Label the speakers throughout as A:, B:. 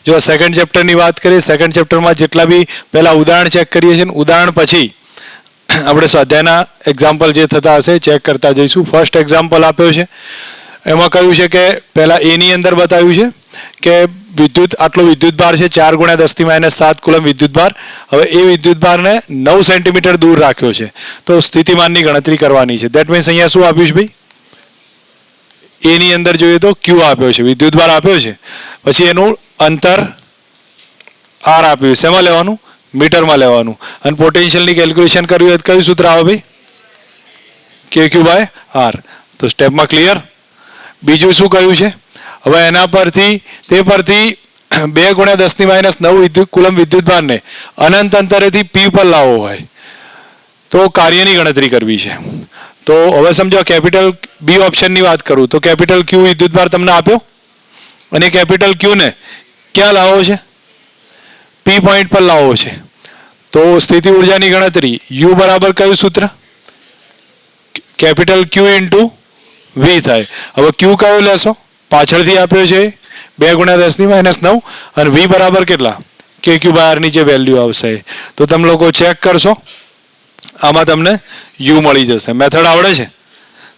A: જો સેકન્ડ ચેપ્ટરની વાત કરીએ, સેકન્ડ ચેપ્ટરમાં જેટલા બી પહેલા ઉદાહરણ ચેક કરીએ છીએ, ઉદાહરણ પછી આપણે સ્વાધ્યાયના એક્ઝામ્પલ જે થતા હશે ચેક કરતા જઈશું. ફર્સ્ટ એક્ઝામ્પલ આપ્યો છે, એમાં કહ્યું છે કે પહેલા એની અંદર બતાવ્યું છે કે આટલો વિદ્યુત ભાર છે 4 × 10⁻⁷ કુલમ વિદ્યુત ભાર. હવે એ વિદ્યુત ભારને 9 સેન્ટીમીટર દૂર રાખ્યો છે, તો સ્થિતિમાનની ગણતરી કરવાની છે. દેટ મીન્સ અહીંયા શું આપ્યું છે ભાઈ? એની અંદર જોઈએ તો ક્યુ આપ્યો છે, વિદ્યુત ભાર આપ્યો છે, પછી એનું અંતર આર આપ્યું. શેમાં લેવાનું? મીટરમાં લેવાનું. અને પોટેન્શિયલની કેલ્ક્યુલેશન કરવી હોય તો કયું સૂત્ર આવે ભાઈ? KQ/R. તો સ્ટેપમાં ક્લિયર. બીજું શું કહ્યું છે? હવે એના પરથી તે પરથી 2 × 10⁻⁹ કુલમ વિદ્યુત ભારને અનંત અંતરેથી P પર લાવવો હોય તો કાર્યની ગણતરી કરવી છે. તો હવે સમજો કેપિટલ બી ઓપ્શનની વાત કરું તો કેપિટલ ક્યુ વિદ્યુત ભાર તમને આપ્યો અને કેપિટલ ક્યુ ને ક્યાં લાવવો છે? પી પોઈન્ટ પર લાવવો છે. તો સ્થિતિ ઉર્જાની ગણતરી યુ બરાબર કયું સૂત્ર? કેપિટલ ક્યુ ઇન્ટુ વી થાય. હવે ક્યુ કયો લેશો? પાછળથી આપ્યો છે 2 × 10⁻⁹ અને વી બરાબર કેટલા? KQ/R ની જે વેલ્યુ આવશે તો તમે લોકો ચેક કરશો, આમાં તમને યુ મળી જશે. મેથડ આવડે છે?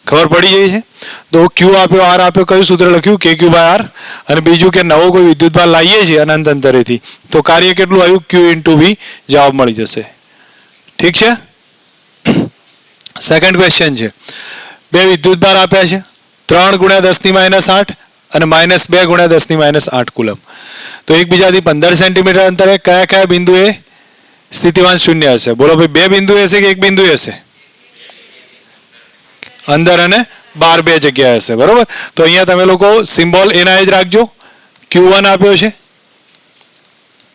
A: ખબર પડી ગઈ છે? તો ક્યુ આપ્યો, આર આપ્યો, કયું સૂત્ર લખ્યું? KQ/R. અને બીજું કે નવો કોઈ વિદ્યુત ભાર લાવીએ છીએ અનંત અંતરેથી તો કાર્ય કેટલું આવ્યું? ક્યુ ઇન્ટુ વી જવાબ મળી જશે. ઠીક છે. સેકન્ડ ક્વેશ્ચન છે, બે વિદ્યુત ભાર આપ્યા છે 3 × 10⁻8 અને -2 × 10⁻8 કુલમ. તો એકબીજાથી 15 સેન્ટીમીટર અંતરે કયા કયા બિંદુએ સ્થિતિમાન શૂન્ય હશે? બોલો ભાઈ, બે બિંદુ હશે કે એક બિંદુ હશે? અંદર અને બહાર બે જગ્યા હશે. બરોબર. તો અહીંયા તમે લોકો સિમ્બોલ એના જ રાખજો. Q1 આપ્યો છે,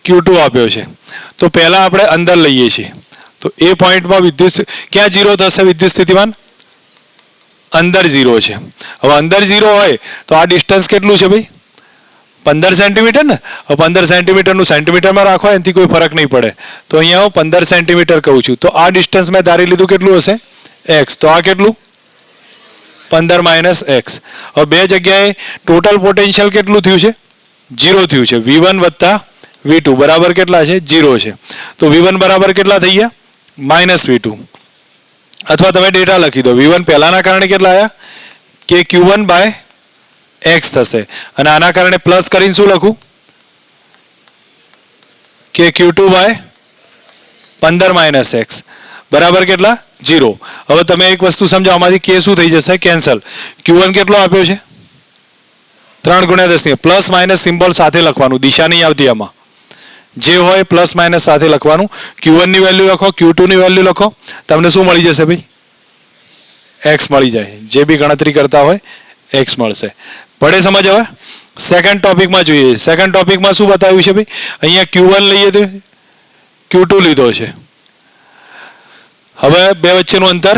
A: Q2 આપ્યો છે. તો પહેલા આપણે અંદર લઈએ છીએ. તો એ પોઈન્ટમાં વિદ્યુત ક્યાં 0 થશે? વિદ્યુત સ્થિતિમાન અંદર 0 છે. હવે અંદર 0 હોય તો આ ડિસ્ટન્સ કેટલું છે ભાઈ? 15 સેન્ટીમીટર ને. હવે 15 સેન્ટીમીટરનું સેન્ટીમીટરમાં રાખો, એનાથી કોઈ ફરક નહીં પડે. તો અહીંયા હું 15 સેન્ટીમીટર કહું છું. તો આ ડિસ્ટન્સ મેં ધારી લીધું કેટલું હશે? x. તો આ કેટલું? 15 - x. હવે બે જગ્યાએ ટોટલ પોટેન્શિયલ કેટલું થયું છે? 0 થયું છે. V1 + V2 બરાબર કેટલા છે? 0 છે. તો V1 બરાબર કેટલા થઈ ગયા? -V2. અથવા તમે ડેટા લખી દો. V1 પહેલાના કારણે કેટલા આવ્યા? કે Q1/x થશે. અને આના કારણે પ્લસ કરીને શું લખું? કે Q2/15 - x બરાબર કેટલા? 0. હવે તમે એક વસ્તુ સમજો, આમાંથી કે શું થઈ જશે? કેન્સલ. Q1 કેટલો આપ્યો છે? 3 × 10. પ્લસ માઇનસ સિમ્બોલ સાથે લખવાનું, દિશા નહીં આવતી આમાં. જે હોય પ્લસ માઇનસ સાથે લખવાનું. Q1 ની વેલ્યુ લખો, Q2 ની વેલ્યુ લખો, તમને શું મળી જશે ભાઈ? x મળી જાય. જે બી ગણતરી કરતા હોય x મળશે. પડે સમજ? હવે સેકન્ડ ટોપિકમાં જોઈએ. સેકન્ડ ટોપિકમાં શું બતાવ્યું છે ભાઈ? અહીંયા Q1 લઈએ તો Q2 લીધો છે. હવે બે વચ્ચેનું અંતર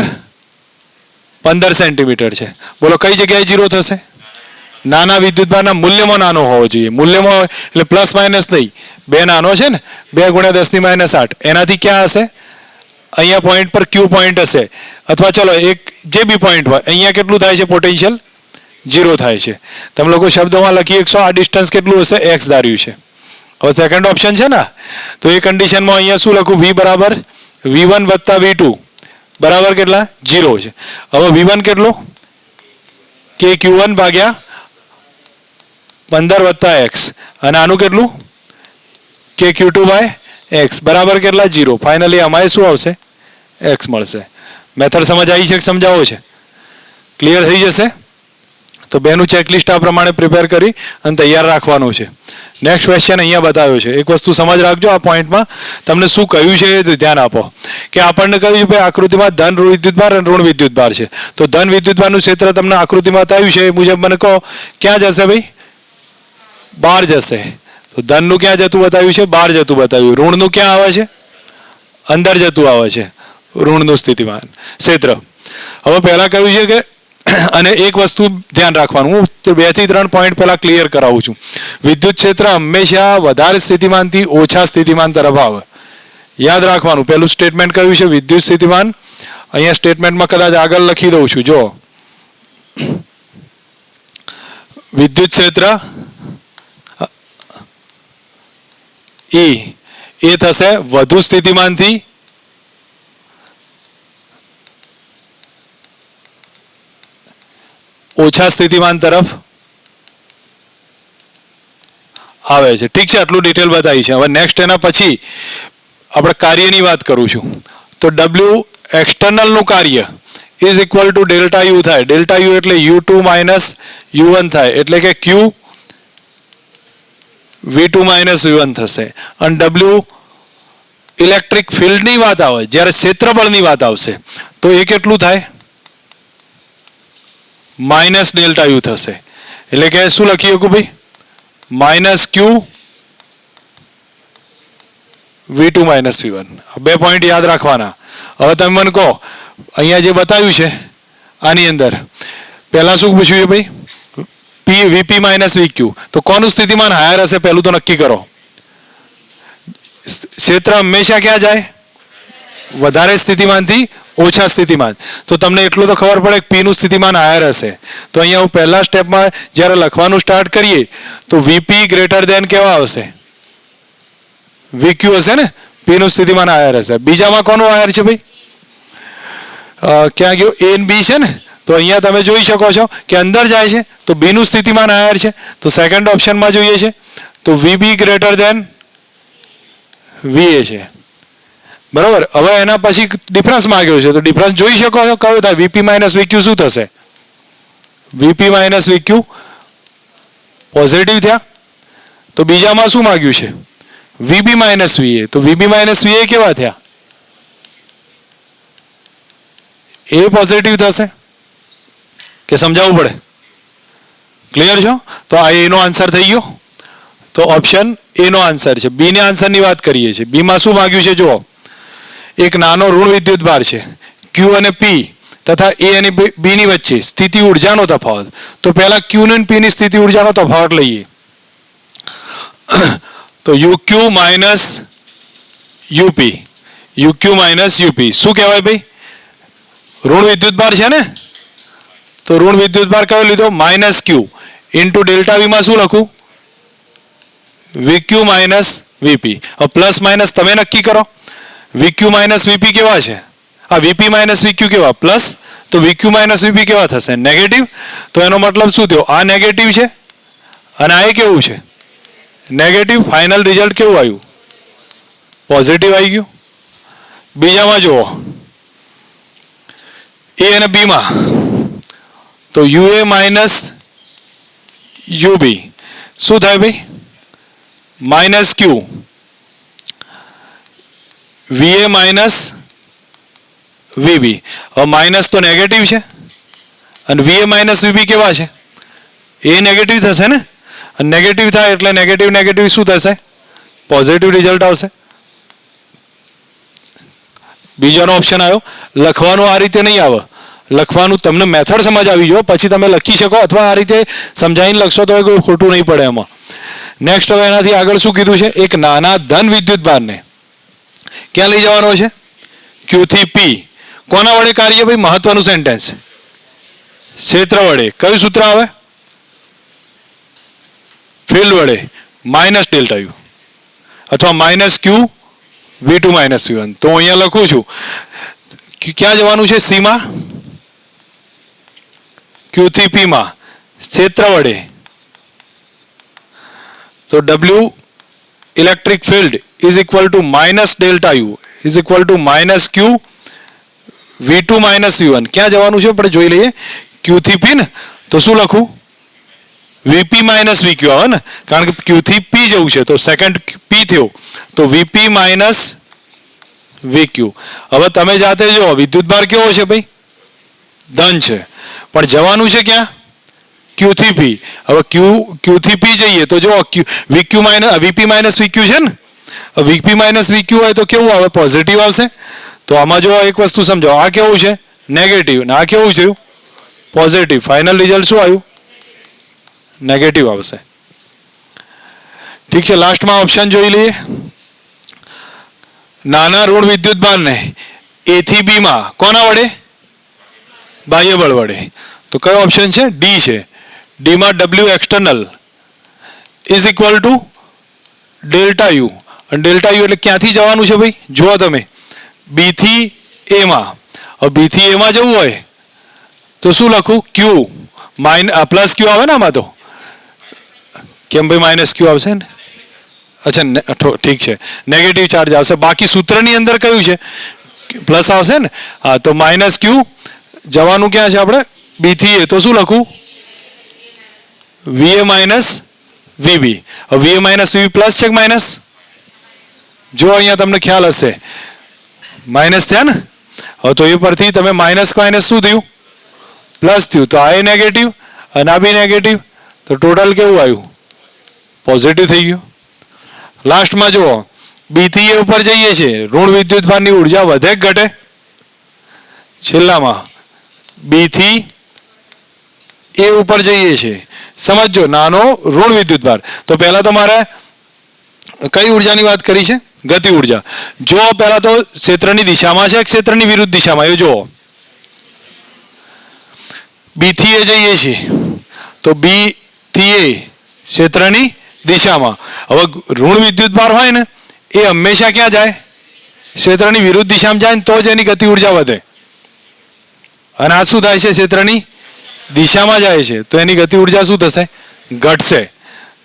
A: 15 સેન્ટીમીટર છે. બોલો કઈ જગ્યાએ 0 થશે? નાના વિદ્યુતભારના મૂલ્યમાં નાનો હોવો જોઈએ. મૂલ્યમાં એટલે પ્લસ માઇનસ નહીં, બે નાનો છે ને, 2 × 10⁻8. એનાથી ક્યાં હશે? અહીંયા પોઈન્ટ પર Q પોઈન્ટ હશે, અથવા ચલો એક જે બી પોઈન્ટ હોય, અહીંયા કેટલું થાય છે પોટેન્શિયલ? 0 થાય છે. તમે લોકો શબ્દોમાં લખી શકશો આ ડિસ્ટન્સ કેટલું હશે? x ધાર્યું છે. હવે સેકન્ડ ઓપ્શન છે ને, તો એ કન્ડિશનમાં અહીંયા શું લખું? V બરાબર V1 + V2 બરાબર કેટલા? 0 છે. હવે V1 કેટલો? કે Q1/15 + x. અને આનું કેટલું? કે Q2/x બરાબર કેટલા? 0. ફાઇનલી અમારે શું આવશે? x મળશે. મેથડ સમજ આવી છે કે સમજાવો છે? ક્લિયર થઈ જશે? તો બેનું ચેકલિસ્ટ આ પ્રમાણે પ્રિપેર કરી અને તૈયાર રાખવાનું છે. નેક્સ્ટ ક્વેશ્ચન અહીંયા બતાવ્યો છે. એક વસ્તુ સમજ રાખજો, આ પોઈન્ટમાં તમને શું કહ્યું છે એ ધ્યાન આપો. કે આપણને કહ્યું ભાઈ આકૃતિમાં ધન વિદ્યુત ભાર અને ઋણ વિદ્યુત ભાર છે. તો ધન વિદ્યુત ભારનું ક્ષેત્ર તમને આકૃતિમાં બતાવ્યું છે એ મુજબ મને કહો ક્યાં જશે ભાઈ? બહાર જશે. તો ધનનું ક્યાં જતું બતાવ્યું છે? બહાર જતું બતાવ્યું. ઋણનું ક્યાં આવે છે? અંદર જતું આવે છે. ઋણનું સ્થિતિમાન ક્ષેત્ર. હવે પહેલા કહ્યું છે કે અને એક વસ્તુ ધ્યાન રાખવાનું, હું 2 થી 3 પોઈન્ટ પહેલા ક્લિયર કરાવું છું. વિદ્યુત ક્ષેત્ર હંમેશા વધારે સ્થિતિમાનથી ઓછા સ્થિતિમાન તરફ આવે. યાદ રાખવાનું. પહેલું સ્ટેટમેન્ટ કહ્યું છે વિદ્યુત સ્થિતિમાન. અહીંયા સ્ટેટમેન્ટમાં કદાચ આગળ લખી દઉં છું. જો વિદ્યુત ક્ષેત્ર ઈ એ થશે વધુ સ્થિતિમાનથી ઓછા સ્થિતિમાન તરફ આવે છે. ઠીક છે, આટલું ડિટેલ બતાવી છે. હવે નેક્સ્ટ એના પછી આપણે કાર્યની વાત કરું છું. તો ડબલ્યુ એક્સટર્નલનું કાર્ય is equal to delta you થાય. ડેલ્ટા યુ એટલે U2 માઇનસ U1 થાય, એટલે કે Q V2 માઇનસ U1 થશે. અને ડબલ્યુ ઇલેક્ટ્રિક ફિલ્ડની વાત આવે, જ્યારે ક્ષેત્રબળની વાત આવશે તો એ કેટલું થાય? માઇનસ ડેલ્ટા યુ થશે. એટલે કે શું લખી શકું ભાઈ? Minus Q V2 minus V1. બે પોઈન્ટ યાદ રાખવાના. હવે તમે મને કહો, અહીંયા જે બતાવ્યું છે આની અંદર પહેલા શું પૂછ્યું છે ભાઈ? VP minus VQ. તો કોનું સ્થિતિમાન હાયર હશે પહેલું તો નક્કી કરો. ક્ષેત્ર હંમેશા ક્યાં જાય? વધારે સ્થિતિમાનથી ઓછા સ્થિતિમાન. તો તમને એટલું તો ખબર પડે કે P નું સ્થિતિમાન હાયર હશે. તો અહીંયા હું પહેલા સ્ટેપમાં જ્યારે લખવાનું સ્ટાર્ટ કરીએ તો VP ગ્રેટર દેન કેવા આવશે? VQ હશે ને? P નું સ્થિતિમાન હાયર હશે. બીજામાં કોનું હાયર છે ભાઈ? ક્યાં ગયો? A અને B છે ને? તો અહીંયા તમે જોઈ શકો છો કે અંદર જાય છે તો B નું સ્થિતિમાન હાયર છે. તો સેકન્ડ ઓપ્શનમાં જોઈએ છે તો VB ગ્રેટર દેન VA છે. બરાબર. હવે એના પછી ડિફરન્સ માંગ્યો છે તો ડિફરન્સ જોઈ શકો છો કયો થાય? VP માઇનસ VQ શું થશે? VP માઇનસ VQ પોઝિટિવ થયા. તો બીજામાં શું માંગ્યું છે? VB minus VA. તો VB માઇનસ VA કેવા થયા? એ પોઝિટિવ થશે કે સમજાવવું પડે? ક્લિયર છો? તો આ એનો આન્સર થઈ ગયો. તો ઓપ્શન એ નો આન્સર છે. બી ના આન્સરની વાત કરીએ છીએ. બી માં શું માંગ્યું છે જુઓ. એક નાનો ઋણ વિદ્યુત ભાર છે Q અને P તથા A અને B ની વચ્ચે સ્થિતિ ઊર્જાનો તફાવત. તો પહેલા Q અને P ની સ્થિતિ ઊર્જાનો તફાવત લઈએ. તો UQ minus UP. UQ minus UP શું કહેવાય ભાઈ? ઋણ વિદ્યુત ભાર છે ને? તો ઋણ વિદ્યુત ભાર કયો લીધો? Minus Q into delta V માં શું લખું? VQ minus VP. હવે પ્લસ માઇનસ તમે નક્કી કરો. VQ માઇનસ VP કેવા છે? આ VP માઇનસ VQ કેવા? પ્લસ. તો VQ માઇનસ VP કેવા થશે? નેગેટિવ. તો એનો મતલબ શું થયો? આ નેગેટિવ છે અને આ કેવું છે? નેગેટિવ. ફાઇનલ રિઝલ્ટ કેવું આવ્યું? પોઝિટિવ આવી ગયું. બીજામાં જુઓ A અને B માં તો UA માઇનસ UB શું થાય ભાઈ? Minus Q VA minus VB. હવે માઇનસ તો નેગેટિવ છે અને VA માઇનસ VB કેવા છે? એ નેગેટિવ થશે ને? અને નેગેટિવ થાય એટલે નેગેટિવ નેગેટિવ શું થશે? પોઝિટિવ રિઝલ્ટ આવશે. બીજાનો ઓપ્શન આવ્યો. લખવાનું આ રીતે નહીં આવે. લખવાનું તમને મેથડ સમજ આવી જો પછી તમે લખી શકો, અથવા આ રીતે સમજાવીને લખશો તો કોઈ ખોટું નહીં પડે એમાં. નેક્સ્ટ હવે એનાથી આગળ શું કીધું છે? એક નાના ધન વિદ્યુત ભારને ક્યાં લઈ જવાનો છે? Q થી P. કોના વડે કાર્ય ભાઈ? મહત્વનું સેન્ટેન્સ. ક્ષેત્ર વડે. કયું સૂત્ર આવે? ફિલ્ડ વડે. માઇનસ ડેલ્ટા યુ અથવા minus Q V2 minus V1. તો અહીંયા લખું છું ક્યાં જવાનું છે? C માં. Q થી P માં ક્ષેત્ર વડે. તો W electric field is equal to minus delta you is equal to minus Q V2 minus V1. ક્યાં જવાનું છે આપણે જોઈ લઈએ. Q થી P ને તો શું લખું? VP માઇનસ VQ આવે ને, કારણ કે Q થી P જવું છે તો સેકન્ડ P થયો તો VP માઇનસ VQ. હવે તમે જાતે જો વિદ્યુત ભાર કેવો છે ભાઈ? ધન છે. પણ જવાનું છે ક્યાં? Q થી P. હવે Q થી P જઈએ તો જો VQ minus VP minus VQ છે ને? VP માઇનસ VQ હોય તો કેવું આવે? પોઝિટિવ આવશે. તો આમાં જો એક વસ્તુ સમજો, આ કેવું છે? નેગેટિવ. ને આ કેવું છે? પોઝિટિવ. ફાઇનલ રિઝલ્ટ શું આવ્યું? નેગેટિવ આવશે. ઠીક છે. લાસ્ટમાં ઓપ્શન જોઈ લઈએ. નાના ઋણ વિદ્યુત ભારને A થી B માં કોના વડે? બાહ્ય બળ વડે. તો કયો ઓપ્શન છે? ડી છે. ડી માં W external is equal to delta you અને ડેલ્ટા યુ એટલે ક્યાંથી જવાનું છે ભાઈ? જુઓ તમે, બી થી એમાં. હવે બી થી એમાં જવું હોય તો શું લખું? ક્યુ પ્લસ ક્યુ આવે ને આમાં તો? કેમ ભાઈ માઇનસ ક્યુ આવશે ને? અચ્છા ઠીક છે, નેગેટિવ ચાર્જ આવશે. બાકી સૂત્રની અંદર કયું છે? પ્લસ આવશે ને? હા, તો માઇનસ ક્યુ જવાનું ક્યાં છે આપણે? બી થી એ. તો શું લખું? વીએ માઇનસ વીબી. હવે વીએ માઇનસ વીબી પ્લસ છે કે માઇનસ? જો અહીંયા તમને ખ્યાલ હશે, માઇનસ થયા ને? હવે તો એ પરથી તમે માઇનસ માઇનસ શું થયું? પ્લસ થયું. તો આ એ નેગેટિવ અને આ બી નેગેટિવ, તો ટોટલ કેવું આવ્યું? પોઝિટિવ થઈ ગયું. લાસ્ટમાં જુઓ, બી થી એ ઉપર જઈએ છીએ, ઋણ વિદ્યુતભારની ઉર્જા વધે કે ઘટે? છેલ્લામાં બી થી એ ઉપર જઈએ છીએ, સમજો નાનો ઋણ વિદ્યુતભાર. તો પહેલા તો મારે કઈ ઉર્જાની વાત કરી છે? ગતિ ઉર્જા. જો પહેલા તો ક્ષેત્રની દિશામાં છે, ક્ષેત્રની વિરુદ્ધ દિશામાં, એ જુઓ. બી થી એ જઈએ છીએ તો બી થી એ ક્ષેત્રની દિશામાં. હવે ઋણ વિદ્યુતભાર હોય ને એ હંમેશા ક્યાં જાય? ક્ષેત્રની વિરુદ્ધ દિશામાં જાય ને તો જ એની ગતિ ઉર્જા વધે. અને આ શું થાય છે? ક્ષેત્રની દિશામાં જાય છે તો એની ગતિ ઉર્જા શું થશે? ઘટશે.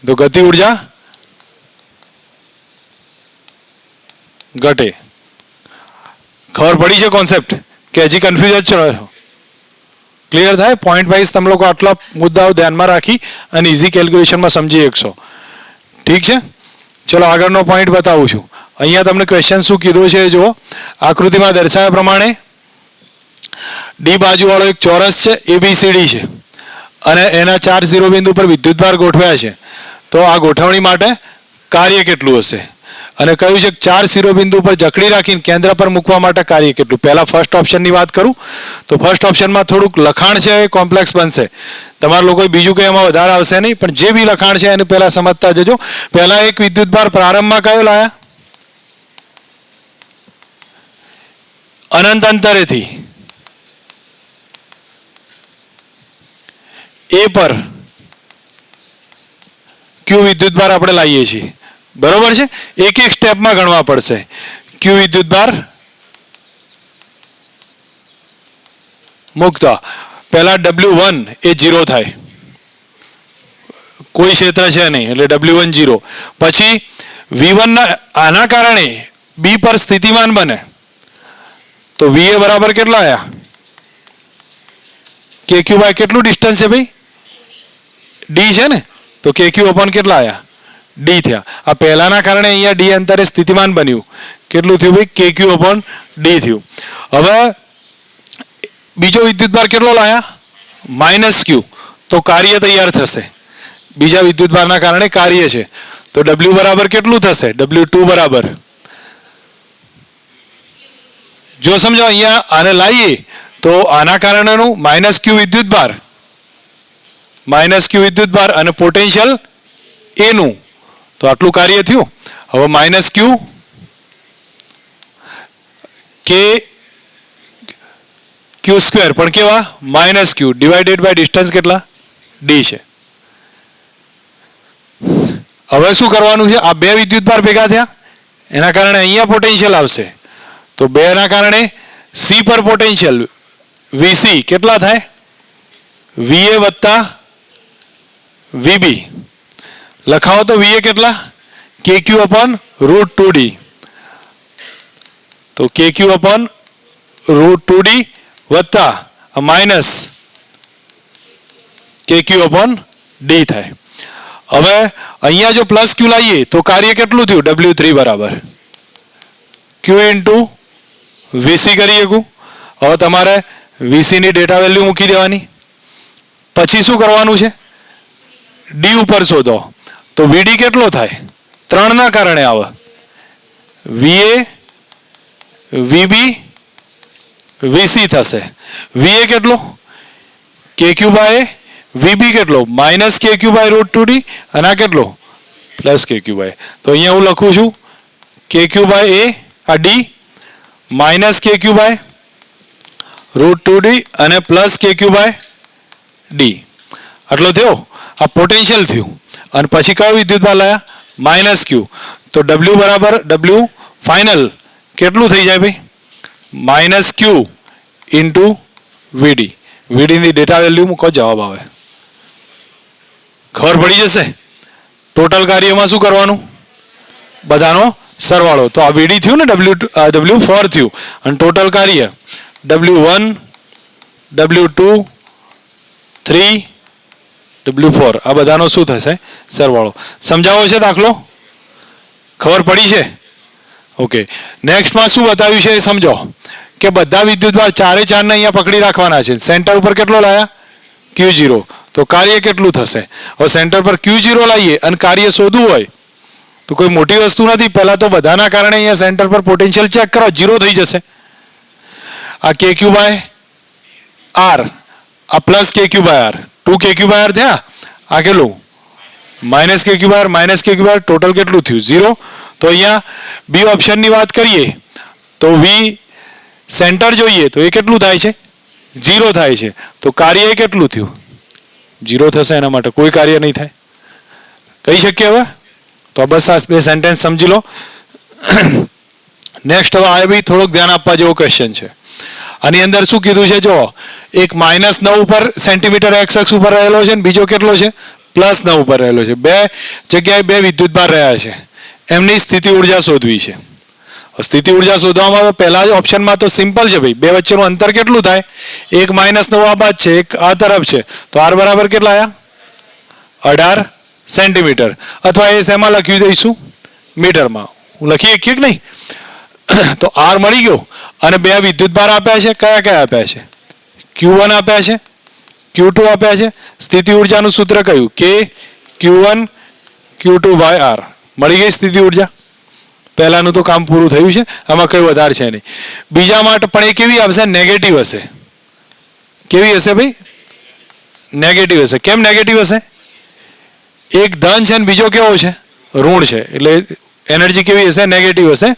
A: તો ગતિ ઉર્જા ઘટે. ખબર પડી છે કોન્સેપ્ટ કે હજી કન્ફ્યુઝ જ છો? ક્લિયર થાય? પોઈન્ટ વાઇઝ તમે લોકો આટલા મુદ્દાઓ ધ્યાનમાં રાખી અને ઇઝી કેલ્ક્યુલેશનમાં સમજી શકશો. ઠીક છે, ચલો આગળનો પોઈન્ટ બતાવું છું. અહીંયા તમને ક્વેશ્ચન શું કીધું છે જુઓ. આકૃતિમાં દર્શાવ્યા પ્રમાણે ડી બાજુવાળો એક ચોરસ છે, એબીસીડી છે, અને એના 4 શિરોબિંદુ પર વિદ્યુતભાર ગોઠવ્યા છે. તો આ ગોઠવણી માટે કાર્ય કેટલું હશે? અને કહ્યું છે 4 શિરોબિંદુ પર જકડી રાખીને કેન્દ્ર પર મૂકવા માટે કાર્ય કેટલું? પહેલા ફર્સ્ટ ઓપ્શનની વાત કરું તો ફર્સ્ટ ઓપ્શનમાં થોડુંક લખાણ છે એ કોમ્પ્લેક્સ બનશે. તમારા લોકોએ બીજું કંઈ એમાં વધારે આવશે નહીં, પણ જે બી લખાણ છે એને પહેલા સમજતા જજો. પહેલા એક વિદ્યુતભાર પ્રારંભમાં કયો લાયા? અનંત અંતરેથી એ પર ક્યુ વિદ્યુતભાર આપણે લાવીએ છીએ. બરોબર છે? એક એક સ્ટેપમાં ગણવા પડશે. ક્યુ વિદ્યુતભાર મૂકતા પહેલા W1 એ 0 થાય, કોઈ ક્ષેત્ર છે નહીં એટલે W1 0. પછી V1 ના આના કારણે બી પર સ્થિતિમાન બને તો VA બરાબર કેટલા આયા? KQ બાય કેટલું ડિસ્ટન્સ છે ભાઈ? D છે ને, તો KQ અપોન કેટલા આયા? D થયા. આ પહેલાના કારણે અહીંયા D અંતરે સ્થિતિમાન બન્યું. કેટલું થયું ભાઈ? KQ અપોન D થયું. હવે બીજો વિદ્યુતભાર કેટલો લાયા? -Q. તો કાર્ય તૈયાર થશે. બીજા વિદ્યુતભારના કારણે કાર્ય છે, તો W બરાબર કેટલું થશે? W2 બરાબર, જો સમજો અહીંયા આને લાવીએ તો આના કારણેનું -Q વિદ્યુતભાર અને પોટેન્શિયલ એનું, તો આટલું કાર્ય થયું. હવે -Q કે Q² પણ કેવા? -Q ડિવાઇડેડ બાય ડિસ્ટન્સ કેટલા? D છે. હવે શું કરવાનું છે? આ બે વિદ્યુતભાર ભેગા થયા, એના કારણે અહીંયા પોટેન્શિયલ આવશે. તો બે ના કારણે C પર પોટેન્શિયલ VC કેટલા થાય? VA વત્તા VB. લખાવો તો VA કેટલા? KQ upon √2D. તો KQ અપોન √2D વત્તા માઇનસ KQ અપોન D થાય. હવે અહીંયા જો પ્લસ Q લાવીએ તો કાર્ય કેટલું થયું? W3 બરાબર Q ઇન્ટુ VC કરી શકું. હવે તમારે VC ની ડેટા વેલ્યુ મૂકી દેવાની. પછી શું કરવાનું છે? D ઉપર શોધો. તો VD કેટલો થાય? 3 ના કારણે આવે. VA VB VC થશે. VA કેટલો? KQ બાય VB કેટલો? -KQ by √2D. અને આ કેટલો? +KQ by. તો અહીંયા હું લખું છું KQ બાય A, આ D, -KQ બાય √2D અને +KQ બાય D. આટલો થયો. આ પોટેન્શિયલ થયું. અને પછી કયો વિદ્યુતભાર લાયા? -Q. તો ડબલ્યુ બરાબર ડબલ્યુ ફાઇનલ કેટલું થઈ જાય ભાઈ? માઇનસ ક્યુ ઇન્ટુ વીડી. વીડીની ડેટા વેલ્યુ મૂકો, જવાબ આવે. ખબર પડી જશે. ટોટલ કાર્યમાં શું કરવાનું? બધાનો સરવાળો. તો આ વીડી થયું ને, W4 થયું, અને ટોટલ કાર્ય W1 W2 3 W4 આ બધાનો શું થશે? સરવાળો. સમજાવો છે દાખલો? ખબર પડી છે? ઓકે. નેક્સ્ટમાં શું બતાવ્યું છે એ સમજો કે બધા વિદ્યુતભાર ચારે ચારને અહીંયા પકડી રાખવાના છે. સેન્ટર ઉપર કેટલો લાયા? Q0. તો કાર્ય કેટલું થશે? હવે સેન્ટર પર Q0 લાવીએ અને કાર્ય શોધવું હોય તો કોઈ મોટી વસ્તુ નથી. પહેલા તો બધાના કારણે અહીંયા સેન્ટર પર પોટેન્શિયલ ચેક કરો, 0 થઈ જશે. આ KQ બાય R, આ plus KQ by R, 2KQ by R થયા. આ કેટલું? Minus KQ by R, minus KQ by R, total કેટલું થયું? 0. તો અહીંયા બી ઓપ્શનની વાત કરીએ તો વી સેન્ટર જોઈએ તો એ કેટલું થાય છે? 0 થાય છે. તો કાર્ય એ કેટલું થયું? 0 થશે. એના માટે કોઈ કાર્ય નહીં થાય. કહી શકીએ હવે? તો બસ આ બે સેન્ટેન્સ સમજી લો. નેક્સ્ટ હવે આ બી થોડોક ધ્યાન આપવા જેવો ક્વેશ્ચન છે. આની અંદર શું કીધું છે? જો એક -9 ઉપર સેન્ટીમીટર એક્સ અક્ષ ઉપર રહેલો છે, બીજો કેટલો છે? +9 ઉપર રહેલો છે. બે જગ્યાએ બે વિદ્યુતભાર રહ્યા છે. એમની સ્થિતિ ઉર્જા શોધવી છે. સ્થિતિ ઉર્જા શોધવામાં પહેલા ઓપ્શનમાં તો સિમ્પલ છે ભાઈ. બે વચ્ચેનું અંતર કેટલું થાય? એક -9 આ બાદ છે, એક આ તરફ છે. તો R બરાબર કેટલા આવ્યા? 18 સેન્ટીમીટર. અથવા એ શેમાં લખી દઈશું? મીટરમાં. હું લખી શકીએ કે નહીં? તો R મળી ગયો. અને બે વિદ્યુતભાર આપ્યા છે. કયા કયા આપ્યા છે? Q1 આપ્યા છે, Q2 આપ્યા છે. સ્થિતિ ઉર્જાનું સૂત્ર કયું? K Q1 Q2 by R. મળી ગઈ સ્થિતિ ઉર્જા. પહેલાનું તો કામ પૂરું થયું છે. આમાં કઈ વધારે છે નહીં. બીજા માટે પણ એ કેવી આવશે? નેગેટિવ હશે. કેવી હશે ભાઈ? નેગેટિવ હશે. કેમ નેગેટિવ હશે? એક ધન છે ને બીજો કેવો છે? ઋણ છે. એટલે એનર્જી કેવી હશે? નેગેટિવ હશે.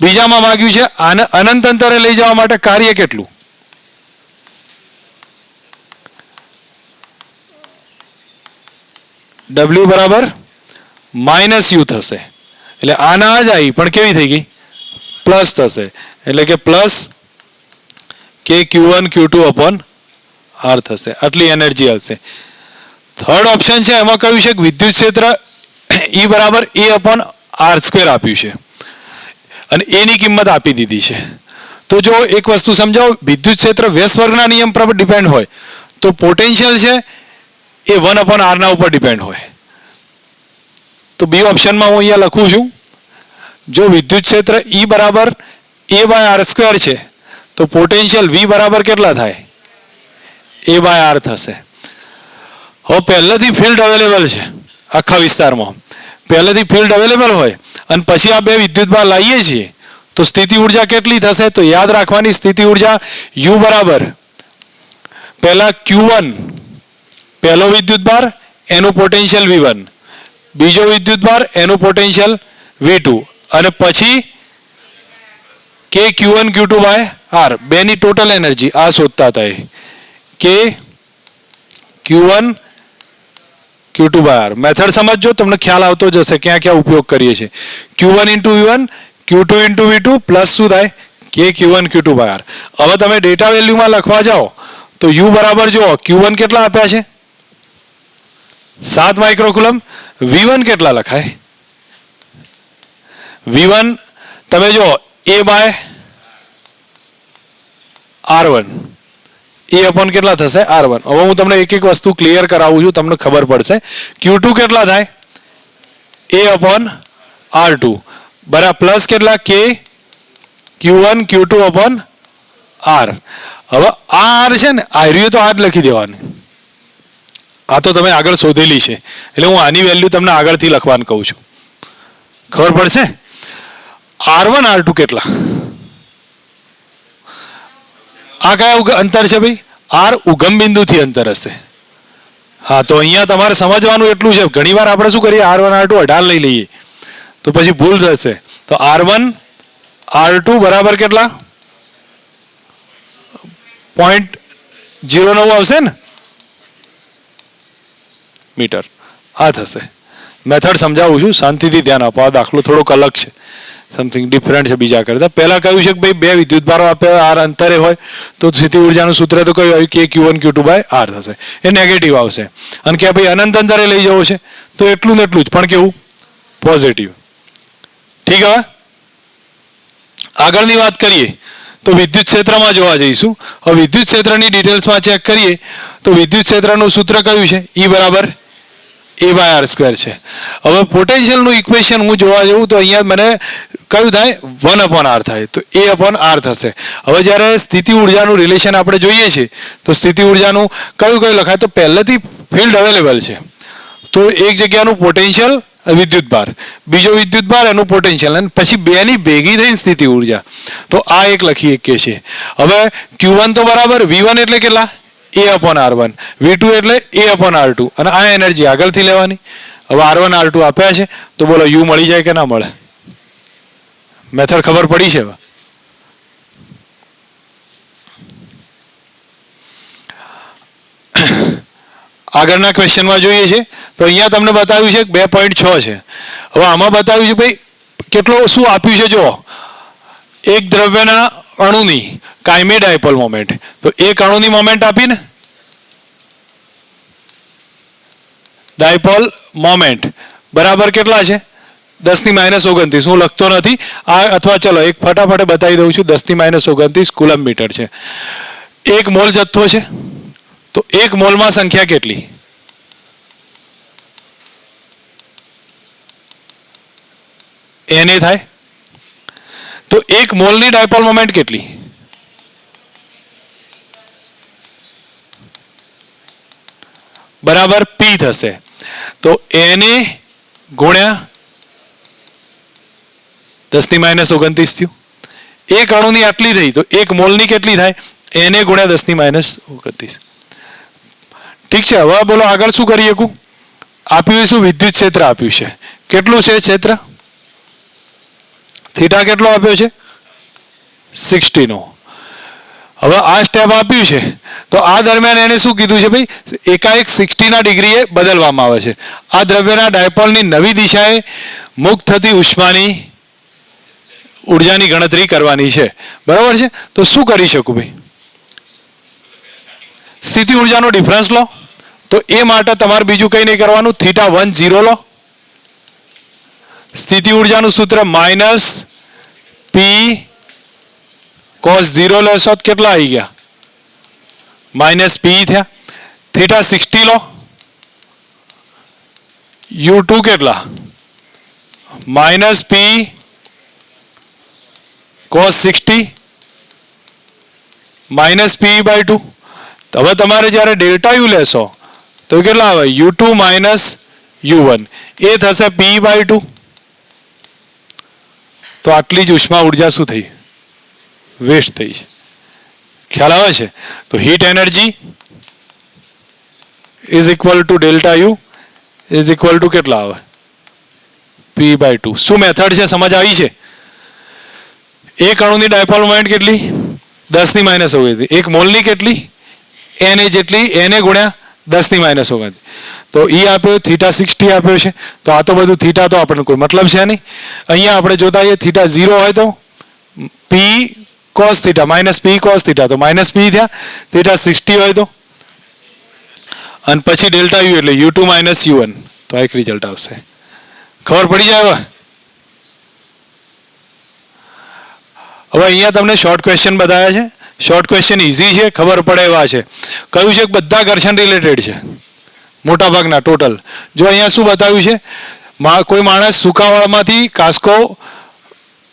A: બીજામાં માંગ્યું છે અનંત અંતરે લઈ જવા માટે કાર્ય કેટલું? W બરાબર -U થશે. એટલે આ ના જ આવી પણ કેવી થઈ ગઈ? પ્લસ થશે. એટલે કે plus K Q1 Q2 upon R થશે. આટલી એનર્જી આવશે. થર્ડ ઓપ્શન છે એમાં કહ્યું છે કે વિદ્યુત ક્ષેત્ર E બરાબર A upon R² આપ્યું છે અને એની કિંમત આપી દીધી છે. તો જો એક વસ્તુ સમજાવો, વિદ્યુત ક્ષેત્ર વેસ્ટવર્ગના નિયમ પર ડિપેન્ડ હોય તો પોટેન્શિયલ છે એ 1 upon R ના ઉપર ડિપેન્ડ હોય. તો બી ઓપ્શનમાં હું અહીંયા લખું છું, જો વિદ્યુત ક્ષેત્ર E બરાબર A બાય R² છે તો પોટેન્શિયલ V બરાબર કેટલા થાય? A બાય R થશે. હવે પહેલેથી ફિલ્ડ અવેલેબલ છે આખા વિસ્તારમાં, પહેલેથી ફિલ્ડ અવેલેબલ હોય અને પછી આ બે વિદ્યુતભાર લાવીએ છીએ તો સ્થિતિ ઉર્જા કેટલી થશે? તો યાદ રાખવાની સ્થિતિ ઉર્જા U બરાબર પહેલા Q1 પહેલો વિદ્યુતભાર એનું પોટેન્શિયલ V1, બીજો વિદ્યુતભાર એનું પોટેન્શિયલ V2 અને પછી K Q1 Q2 by R બેની ટોટલ એનર્જી આ શોધતા હતા. K Q1 Q2 by R. Method સમજજો, તમને ખ્યાલ આવતો જશે ક્યાં ક્યાં ઉપયોગ કરીએ છીએ. Q1 into V1 Q2 into V2 plus શું થાય? K Q1 Q2 by R. હવે તમે ડેટા વેલ્યુમાં લખવા જાઓ તો U બરાબર જો Q1 કેટલા આપ્યા છે? 7 માઇક્રોકુલમ. V1 કેટલા લખાય? V1 તમે જો A by R1 A upon કેટલા થશે? R1. હવે હું તમને એક એક વસ્તુ ક્લિયર કરાવું છું, તમને ખબર પડશે. Q2 કેટલા થાય? A અપોન R2 બરાબર પ્લસ કેટલા? K Q1 Q2 upon R. હવે આ R છે ને, આ રહ્યું તો આ જ લખી દેવાનું. આ તો તમે આગળ શોધેલી છે એટલે હું આની વેલ્યુ તમને આગળથી લખવાનું કહું છું. ખબર પડશે? R1 R2 કેટલા? આ કયા અંતર છે ભાઈ? R ઉગમ બિંદુથી અંતર હશે. હા, તો અહીંયા તમારે સમજવાનું એટલું છે. ઘણીવાર આપણે શું કરીએ? R1 R2 18 લઈ લઈએ તો પછી ભૂલ થશે. તો R1 R2 બરાબર કેટલા? 0.09 આવશે ને મીટર. આ થશે. મેથડ સમજાવું છું, શાંતિથી ધ્યાન આપો. આ દાખલો થોડોક અલગ છે, સમથિંગ ડિફરન્ટ છે બીજા કરતાં. પહેલા કહ્યું છે કે ભાઈ બે વિદ્યુતભારો આપ્યા આર અંતરે હોય તો સ્થિતિ ઉર્જાનું સૂત્ર તો કયું આવ્યું કે Q1 Q2 બાય આર થશે. એ નેગેટિવ આવશે. અને કે ભાઈ અનંત અંતરે લઈ જવો છે તો એટલું ને એટલું જ, પણ કેવું પોઝિટિવ. ઠીક. હવે આગળની વાત કરીએ તો વિદ્યુત ક્ષેત્રમાં જોવા જઈશું. હવે વિદ્યુત ક્ષેત્રની ડિટેલ્સમાં ચેક કરીએ તો વિદ્યુત ક્ષેત્રનું સૂત્ર કયું છે? E બરાબર A બાય આર સ્ક્વેર છે. હવે પોટેન્શિયલનું ઇક્વેશન હું જોવા જઉં તો અહીંયા મને કયું થાય? 1/r થાય, તો A/r થશે. હવે જ્યારે સ્થિતિ ઉર્જાનું રિલેશન આપણે જોઈએ છીએ તો સ્થિતિ ઉર્જાનું કયું લખાય? તો પહેલેથી ફિલ્ડ અવેલેબલ છે તો એક જગ્યાનું પોટેન્શિયલ વિદ્યુતભાર, બીજો વિદ્યુતભાર એનું પોટેન્શિયલ, અને પછી બેની ભેગી થઈને સ્થિતિ ઉર્જા. તો આ એક લખી શકીએ છીએ. હવે Q1 તો બરાબર V1 એટલે કેટલા? A/R1, V2 એટલે A/R2, અને આ એનર્જી આગળથી લેવાની. હવે R1 R2 આપ્યા છે તો બોલો U મળી જાય કે ના મળે? મેથડ ખબર પડી છે? આગળના ક્વેશ્ચનમાં જોઈએ છે તો અહીંયા તમને બતાવ્યું છે 2.6 છે. હવે આમાં બતાવ્યું છે ભાઈ કેટલો શું આપ્યું છે જો એક દ્રવ્યના અણુની કાયમી ડાયપોલ મોમેન્ટ. તો એક અણુની મોમેન્ટ આપીને ડાયપોલ મોમેન્ટ બરાબર કેટલા છે? 10⁻29. હું લખતો નથી આ, અથવા ચલો એક ફટાફટ બતાવી દઉં છું. 10⁻29 કુલમ મીટર છે. એક મોલ જથ્થો છે તો એક મોલમાં સંખ્યા કેટલી? Na થાય. તો એક મોલની ડાયપોલ મોમેન્ટ કેટલી? બરાબર P થશે. તો Na ગુણ્યા 10⁻29 થયું. એક અણુની આટલી થઈ તો એક મોલની કેટલી થાય? Na ગુણ્યા 10⁻29. ઠીક છે. હવે બોલો આગળ શું કરી શકું? આપ્યું શું? વિદ્યુત ક્ષેત્ર આપ્યું છે. કેટલું છે ક્ષેત્ર? થીટા કેટલો આપ્યો છે? 60 નો. હવે આ સ્ટેપ આપ્યું છે તો આ દરમિયાન એને શું કીધું છે ભાઈ? એકાએક 60 ડિગ્રીએ બદલવામાં આવે છે. આ દ્રવ્યના ડાયપોલની નવી દિશાએ મુક્ત થતી ઉષ્માની ઉર્જાની ગણતરી કરવાની છે. બરાબર છે. તો શું કરી શકું ભાઈ? સ્થિતિ ઉર્જાનો ડિફરન્સ લો. તો એ માટે તમારે બીજું કંઈ નહીં કરવાનું, θ1 0 લો. સ્થિતિ ઉર્જાનું સૂત્ર -P cos 0 લેશો તો કેટલા આવી ગયા? -P થયા. θ60 લો. U2 કેટલા? -P cos 60 -P/2. હવે તમારે જ્યારે ΔU લેશો તો કેટલા આવે? U2 -U1, એ થશે P/2. તો આટલી જ ઉષ્મા ઉર્જા શું થઈ? વેસ્ટ થઈ છે. ખ્યાલ આવે છે? તો heat energy is equal to ΔU is equal to કેટલા આવે? P/2. શું મેથડ છે? સમજ આવી છે? એક અણુની ડાયપોલ મોમેન્ટ કેટલી? 10⁻29. એક મોલની કેટલી? Na જેટલી, Na ગુણ્યા 10⁻29. તો E આપ્યો, θ60 આપ્યો છે. તો આ તો બધું થીટા તો આપણને કોઈ મતલબ છે નહીં. અહીંયા આપણે જોતા હોઈએ θ0 હોય તો P cos θ -P cos θ, તો -P થયા. θ60 હોય તો, અને પછી ΔU એટલે U2 -U1. તો આ એક રિઝલ્ટ આવશે. ખબર પડી જાય? હવે અહીંયા તમને શોર્ટ ક્વેશ્ચન બતાવ્યા છે. શોર્ટ ક્વેશ્ચન ઇઝી છે, ખબર પડે એવા છે. કહ્યું છે કે બધા ઘર્ષણ રિલેટેડ છે મોટા ભાગના ટોટલ. જો અહીંયા શું બતાવ્યું છે? કોઈ માણસ સુકાવાળમાંથી કાસ્કો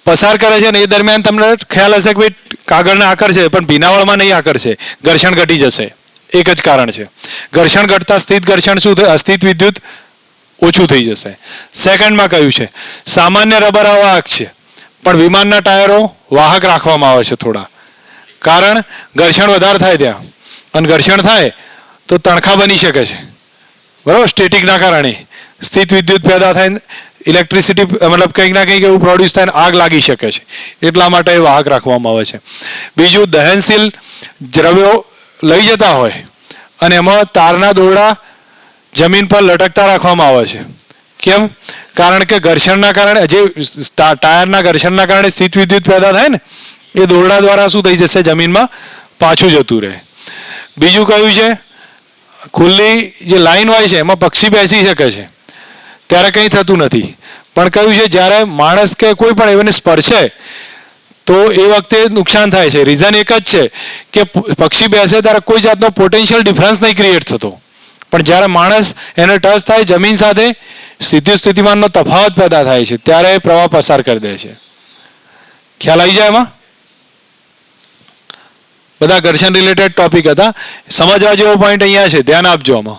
A: પસાર કરે છે ને એ દરમિયાન તમને ખ્યાલ હશે કે ભાઈ કાગળના આકર છે, પણ ભીનાવાળમાં નહીં આકર છે, ઘર્ષણ ઘટી જશે. એક જ કારણ છે. ઘર્ષણ ઘટતા સ્થિત ઘર્ષણ શું થાય? અસ્થિત વિદ્યુત ઓછું થઈ જશે. સેકન્ડમાં કહ્યું છે સામાન્ય રબર અવાહક છે પણ વિમાનના ટાયરો વાહક રાખવામાં આવે છે થોડા, કારણ ઘર્ષણ વધારે થાય ત્યાં, અને ઘર્ષણ થાય તો તણખા બની શકે છે. બરાબર? સ્ટેટિકના કારણે સ્થિત વિદ્યુત પેદા થાય, ઇલેક્ટ્રિસિટી મતલબ કંઈક ના કંઈક એવું પ્રોડ્યુસ થાય, આગ લાગી શકે છે. એટલા માટે એ વાહક રાખવામાં આવે છે. બીજું, દહનશીલ દ્રવ્યો લઈ જતા હોય અને એમાં તારના દોરડા જમીન પર લટકતા રાખવામાં આવે છે. કેમ? કારણ કે ઘર્ષણના કારણે જે ટાયરના ઘર્ષણના કારણે સ્થિત વિદ્યુત પેદા થાય ને એ દોરડા દ્વારા શું થઈ જશે? જમીનમાં પાછું જતું રહે. બીજું કયું છે? ખુલ્લી જે લાઈન હોય છે એમાં પક્ષી બેસી શકે છે ત્યારે કંઈ થતું નથી. પણ કયું છે? જ્યારે માણસ કે કોઈ પણ એને સ્પર્શે તો એ વખતે નુકસાન થાય છે. રીઝન એક જ છે કે પક્ષી બેસે ત્યારે કોઈ જાતનો પોટેન્શિયલ ડિફરન્સ નહીં ક્રિએટ થતો, પણ જ્યારે માણસ એને ટચ થાય જમીન સાથે સીધી સ્થિતિમાનનો તફાવત પેદા થાય છે ત્યારે પ્રવાહ પસાર કરી દે છે. ખ્યાલ આવી જાય એમાં? બધા ઘર્ષણ રિલેટેડ ટોપિક હતા. સમજવા જેવો પોઈન્ટ અહીંયા છે, ધ્યાન આપજો આમાં.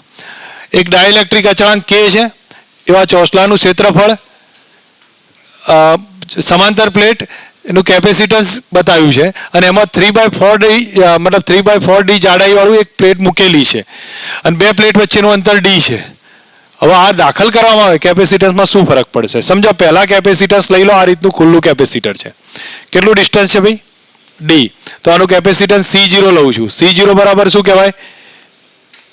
A: એક ડાઇલેક્ટ્રિક અચળાંક કે છે, એવા ચોસલાનું ક્ષેત્રફળ, સમાંતર પ્લેટ એનું કેપેસિટન્સ બતાવ્યું છે અને એમાં 3/4D મતલબ 3/4D જાડાઈવાળું એક પ્લેટ મૂકેલી છે અને બે પ્લેટ વચ્ચેનું અંતર D છે. હવે આ દાખલ કરવામાં આવે કેપેસિટન્સમાં શું ફરક પડશે? સમજો પહેલા કેપેસિટન્સ લઈ લો, આ રીતનું ખુલ્લું કેપેસિટર છે. કેટલું ડિસ્ટન્સ છે ભાઈ? D. તો આનું કેપેસિટન્સ C0 લઉં છું. C0 બરાબર શું કહેવાય?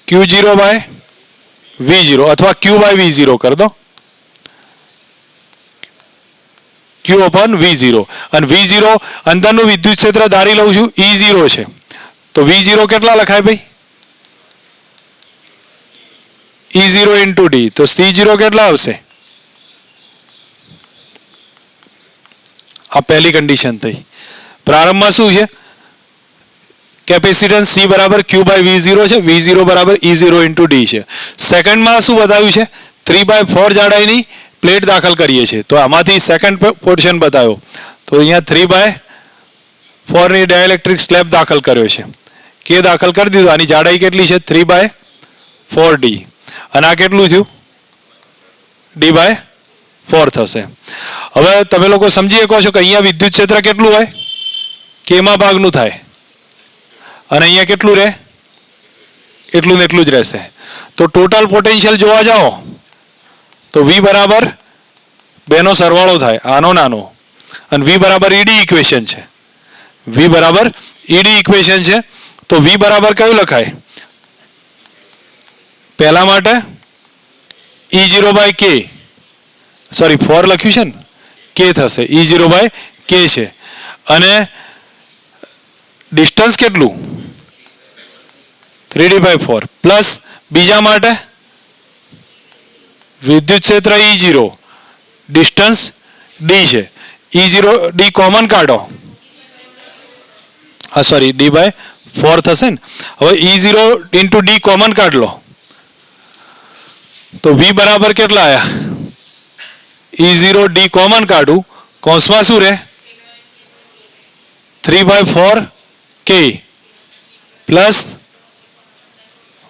A: Q0/V0 અથવા Q/V0 કરી દો. Q/V0 અને V0 અંદરનું વિદ્યુત ક્ષેત્ર ધારી લઉં છું E0 છે. તો V0 કેટલા લખાય ભાઈ? E0 into D. તો C0 કેટલા આવશે? આ પહેલી કન્ડિશન થઈ. પ્રારંભમાં શું છે? કેપેસિટન્સ C બરાબર Q/V0 છે, V0 બરાબર E0 into D છે. સેકન્ડમાં શું બતાવ્યું છે? 3/4 જાડાઈની પ્લેટ દાખલ કરીએ છીએ. તો આમાંથી સેકન્ડ પોર્શન બતાવ્યો. તો અહીંયા 3/4 ની ડાઇલેક્ટ્રિક સ્લેબ દાખલ કર્યો છે. કે દાખલ કરી દીધું. આની જાડાઈ કેટલી છે? 3/4D. અને આ કેટલું થયું? D/4 થશે. હવે તમે લોકો સમજી શકો છો કે અહીંયા વિદ્યુત ક્ષેત્ર કેટલું હોય? કેમાં ભાગનું થાય અને અહીંયા કેટલું રહે? એટલું ને એટલું જ રહેશે. તો ટોટલ પોટેન્શિયલ જોવા જાઓ તો V બરાબર બેનો સરવાળો થાય, આનો નાનો, અને V બરાબર ED ઇક્વેશન છે. V બરાબર ED ઇક્વેશન છે. તો V બરાબર કયું લખાય? પહેલા માટે E0/K, સોરી 4 લખ્યું છે ને, K થશે. E0/K છે. અને ડિસ્ટન્સ કેટલું? 3D/4 પ્લસ બીજા માટે વિદ્યુત ક્ષેત્ર E0, ડિસ્ટન્સ D છે. E0 D કોમન કાઢો, હા સોરી D/4 થશે ને. હવે E0 into D કોમન કાઢ લો તો V બરાબર કેટલા આયા? E0 D કોમન કાઢું, કૌંસમાં શું રહે? 3/4K plus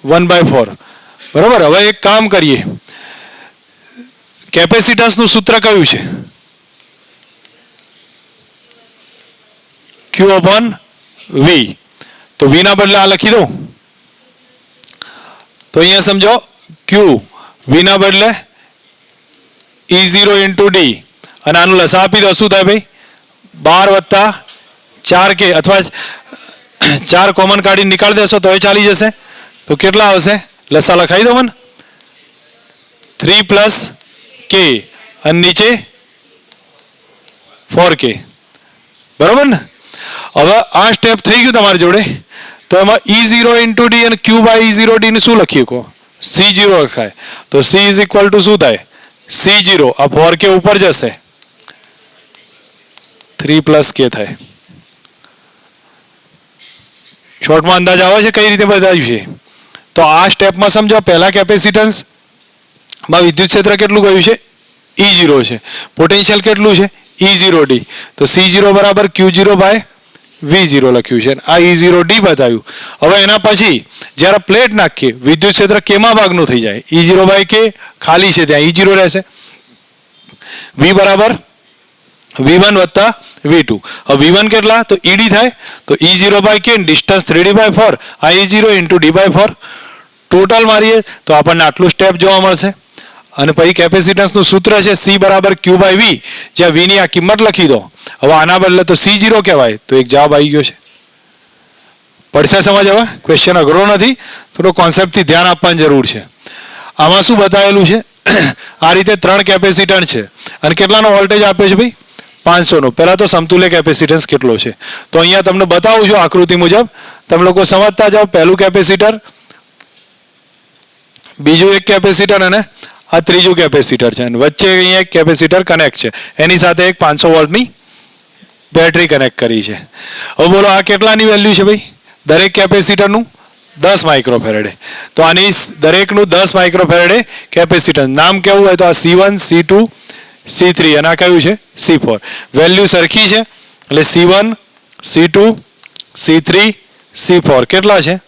A: 1/4. બરાબર. હવે એક કામ કરીએ, કેપેસિટન્સનું સૂત્ર કયું છે? Q/V. તો V ના બદલે આ લખી દઉં. તો અહીંયા સમજો Q, V ના બદલે E0 into D અને આનું લસા આપી દો. શું થાય ભાઈ? 12 + 4K અથવા 4 કોમન કાઢી નીકાળી દેશો તો એ ચાલી જશે. તો કેટલા આવશે? લસા લખાઈ દો મને. 3 + K અને નીચે 4K. બરોબર ને? હવે આ સ્ટેપ થઈ ગયું તમારી જોડે. તો એમાં E0 into D અને Q/E0D ને શું લખીએ કહો? C0 લખાય. તો C is equal to શું થાય? C0. આ 4K ઉપર જશે, 3 + K થાય. શોર્ટમાં અંદાજ આવે છે કઈ રીતે બતાવ્યું છે? તો આ સ્ટેપમાં સમજો પહેલા કેપેસિટન્સ માં વિદ્યુત ક્ષેત્ર કેટલું ગયું છે? E0 છે. પોટેન્શિયલ કેટલું છે? E0D. તો C0 બરાબર Q0/V0 લખ્યું છે. આ E0D બતાવ્યું. હવે એના પછી જ્યારે પ્લેટ નાખીએ વિદ્યુત ક્ષેત્ર કેમાં ભાગનું થઈ જાય? E0/K ખાલી છે ત્યાં E0 રહેશે. V બરાબર V1 + V2. હવે V1 કેટલા? તો ED થાય. તો E0/K ડિસ્ટન્સ 3D/4, આ E0 into D/4. ટોટલ મારીએ તો આપણને આટલું સ્ટેપ જોવા મળશે. અને પછી કેપેસિટન્સનું સૂત્ર છે C બરાબર Q/V, જ્યાં V ની આ કિંમત લખી દો. હવે આના બદલે તો C0 કહેવાય. તો એક જવાબ આવી ગયો છે. પડશે સમજ? હવે ક્વેશ્ચન અઘરો નથી, થોડો કોન્સેપ્ટથી ધ્યાન આપવાની જરૂર છે. આમાં શું બતાવેલું છે? આ રીતે 3 કેપેસિટર છે અને કેટલાનો વોલ્ટેજ આપ્યો છે ભાઈ 500 નો. પહેલા તો સમતુલ્ય કેપેસિટન્સ કેટલો છે તો અહીંયા તમને બતાવું છું આકૃતિ મુજબ, તમે લોકો સમજતા જાઓ. પહેલું કેપેસિટર, બીજું એક કેપેસિટર અને આ ત્રીજું કેપેસિટર છે અને વચ્ચે અહીંયા એક કેપેસિટર કનેક્ટ છે, એની સાથે એક 500 વોલ્ટની બેટરી કનેક્ટ કરી છે. હવે બોલો આ કેટલાની વેલ્યુ છે ભાઈ? દરેક કેપેસિટરનું 10 માઇક્રોફેરેડે. તો આની દરેકનું 10 માઇક્રોફેરેડે કેપેસિટર. નામ કેવું હોય તો આ C1, C2, C3 અને આ કયું છે C4. વેલ્યુ સરખી છે એટલે C1, C2, C3, C4 કેટલા છે?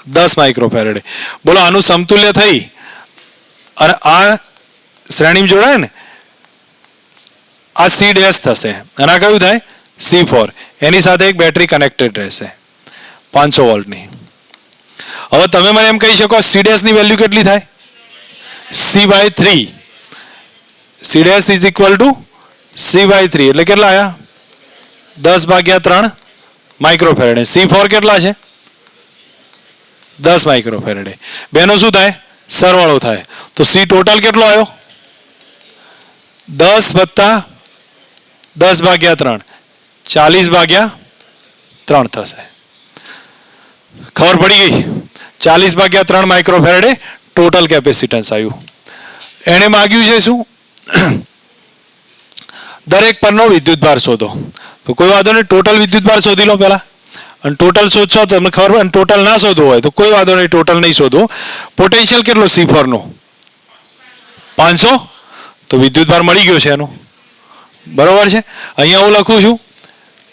A: 10 માઇક્રોફેરેડે. બોલો આનું સમતુલ્ય થઈ અને આ શ્રેણીમાં જોડાય ને આ C ડેશ થશે અને આ કયું થાય C4. એની સાથે એક બેટરી કનેક્ટેડ રહેશે 500 વોલ્ટની. હવે તમે મને એમ કહી શકો C ડેશ ની વેલ્યુ કેટલી થાય? C/3. C dash is equal to C/3 એટલે કેટલા આયા? 10/3 માઇક્રોફેરેડે. C4 કેટલા છે? 10 માઇક્રોફેરેડે. બેનો શું થાય? સરવાળો થાય. તો C ટોટલ કેટલો આવ્યો? 10 વત્તા 10/3 40/3 થશે. ખબર પડી ગઈ? 40/3 માઇક્રોફેરેડે ટોટલ કેપેસિટન્સ આવ્યું. એને માગ્યું છે શું? દરેક પરનો વિદ્યુતભાર શોધો. તો કોઈ વાંધો નહીં, ટોટલ વિદ્યુતભાર શોધી લો પહેલા અને ટોટલ શોધશો તો તમને ખબર પડે. ટોટલ ના શોધવો હોય તો કોઈ વાંધો નહીં, ટોટલ નહીં શોધવો. પોટેન્શિયલ કેટલો C4 નો? 500. તો વિદ્યુતભાર મળી ગયો છે એનો, બરોબર છે. અહીંયા હું લખું છું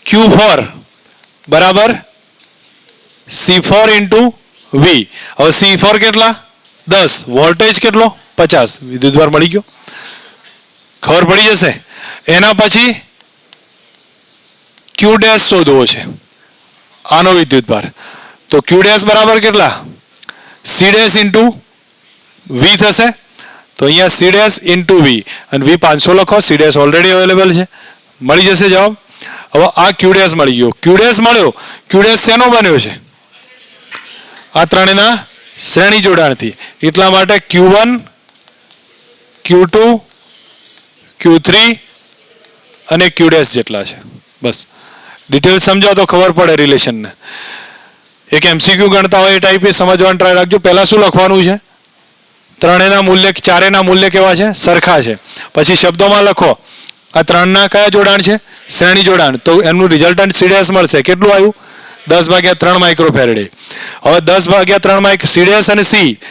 A: Q4 બરાબર C4 ઇન્ટુ V. હવે C4 કેટલા? 10. વોલ્ટેજ કેટલો? 50. વિદ્યુતભાર મળી ગયો, ખબર પડી જશે. એના પછી Q ડેશ શોધવો છે, આનો વિદ્યુતભાર. તો Q ડેશ બરાબર કેટલા? C ડેશ ઇન્ટુ V થશે. તો અહીંયા C ડેશ ઇન્ટુ V અને V 500 લખો. C ડેશ ઓલરેડી અવેલેબલ છે, મળી જશે જવાબ. હવે આ Q ડેશ મળી ગયો. Q ડેશ મળ્યો. Q ડેશ શેનો બન્યો છે? આ ત્રણેયના શ્રેણી જોડાણથી. એટલા માટે Q1, Q2, Q3 અને Q ડેશ જેટલા છે. બસ ડિટેલ સમજાવો તો ખબર પડે રિલેશનને. એક MCQ ગણતા હોય એ ટાઈપે સમજવાનું ટ્રાય રાખજો. પહેલા શું લખવાનું છે? ત્રણેયના મૂલ્ય, ચારેયના મૂલ્ય કેવા છે? સરખા છે. પછી શબ્દોમાં લખો આ ત્રણના કયા જોડાણ છે? શ્રેણી જોડાણ. તો એમનું રિઝલ્ટન્ટ C ડેશ મળશે. કેટલું આવ્યું? 10/3 માઇક્રોફેરેડે. હવે 10/3 C ડેશ અને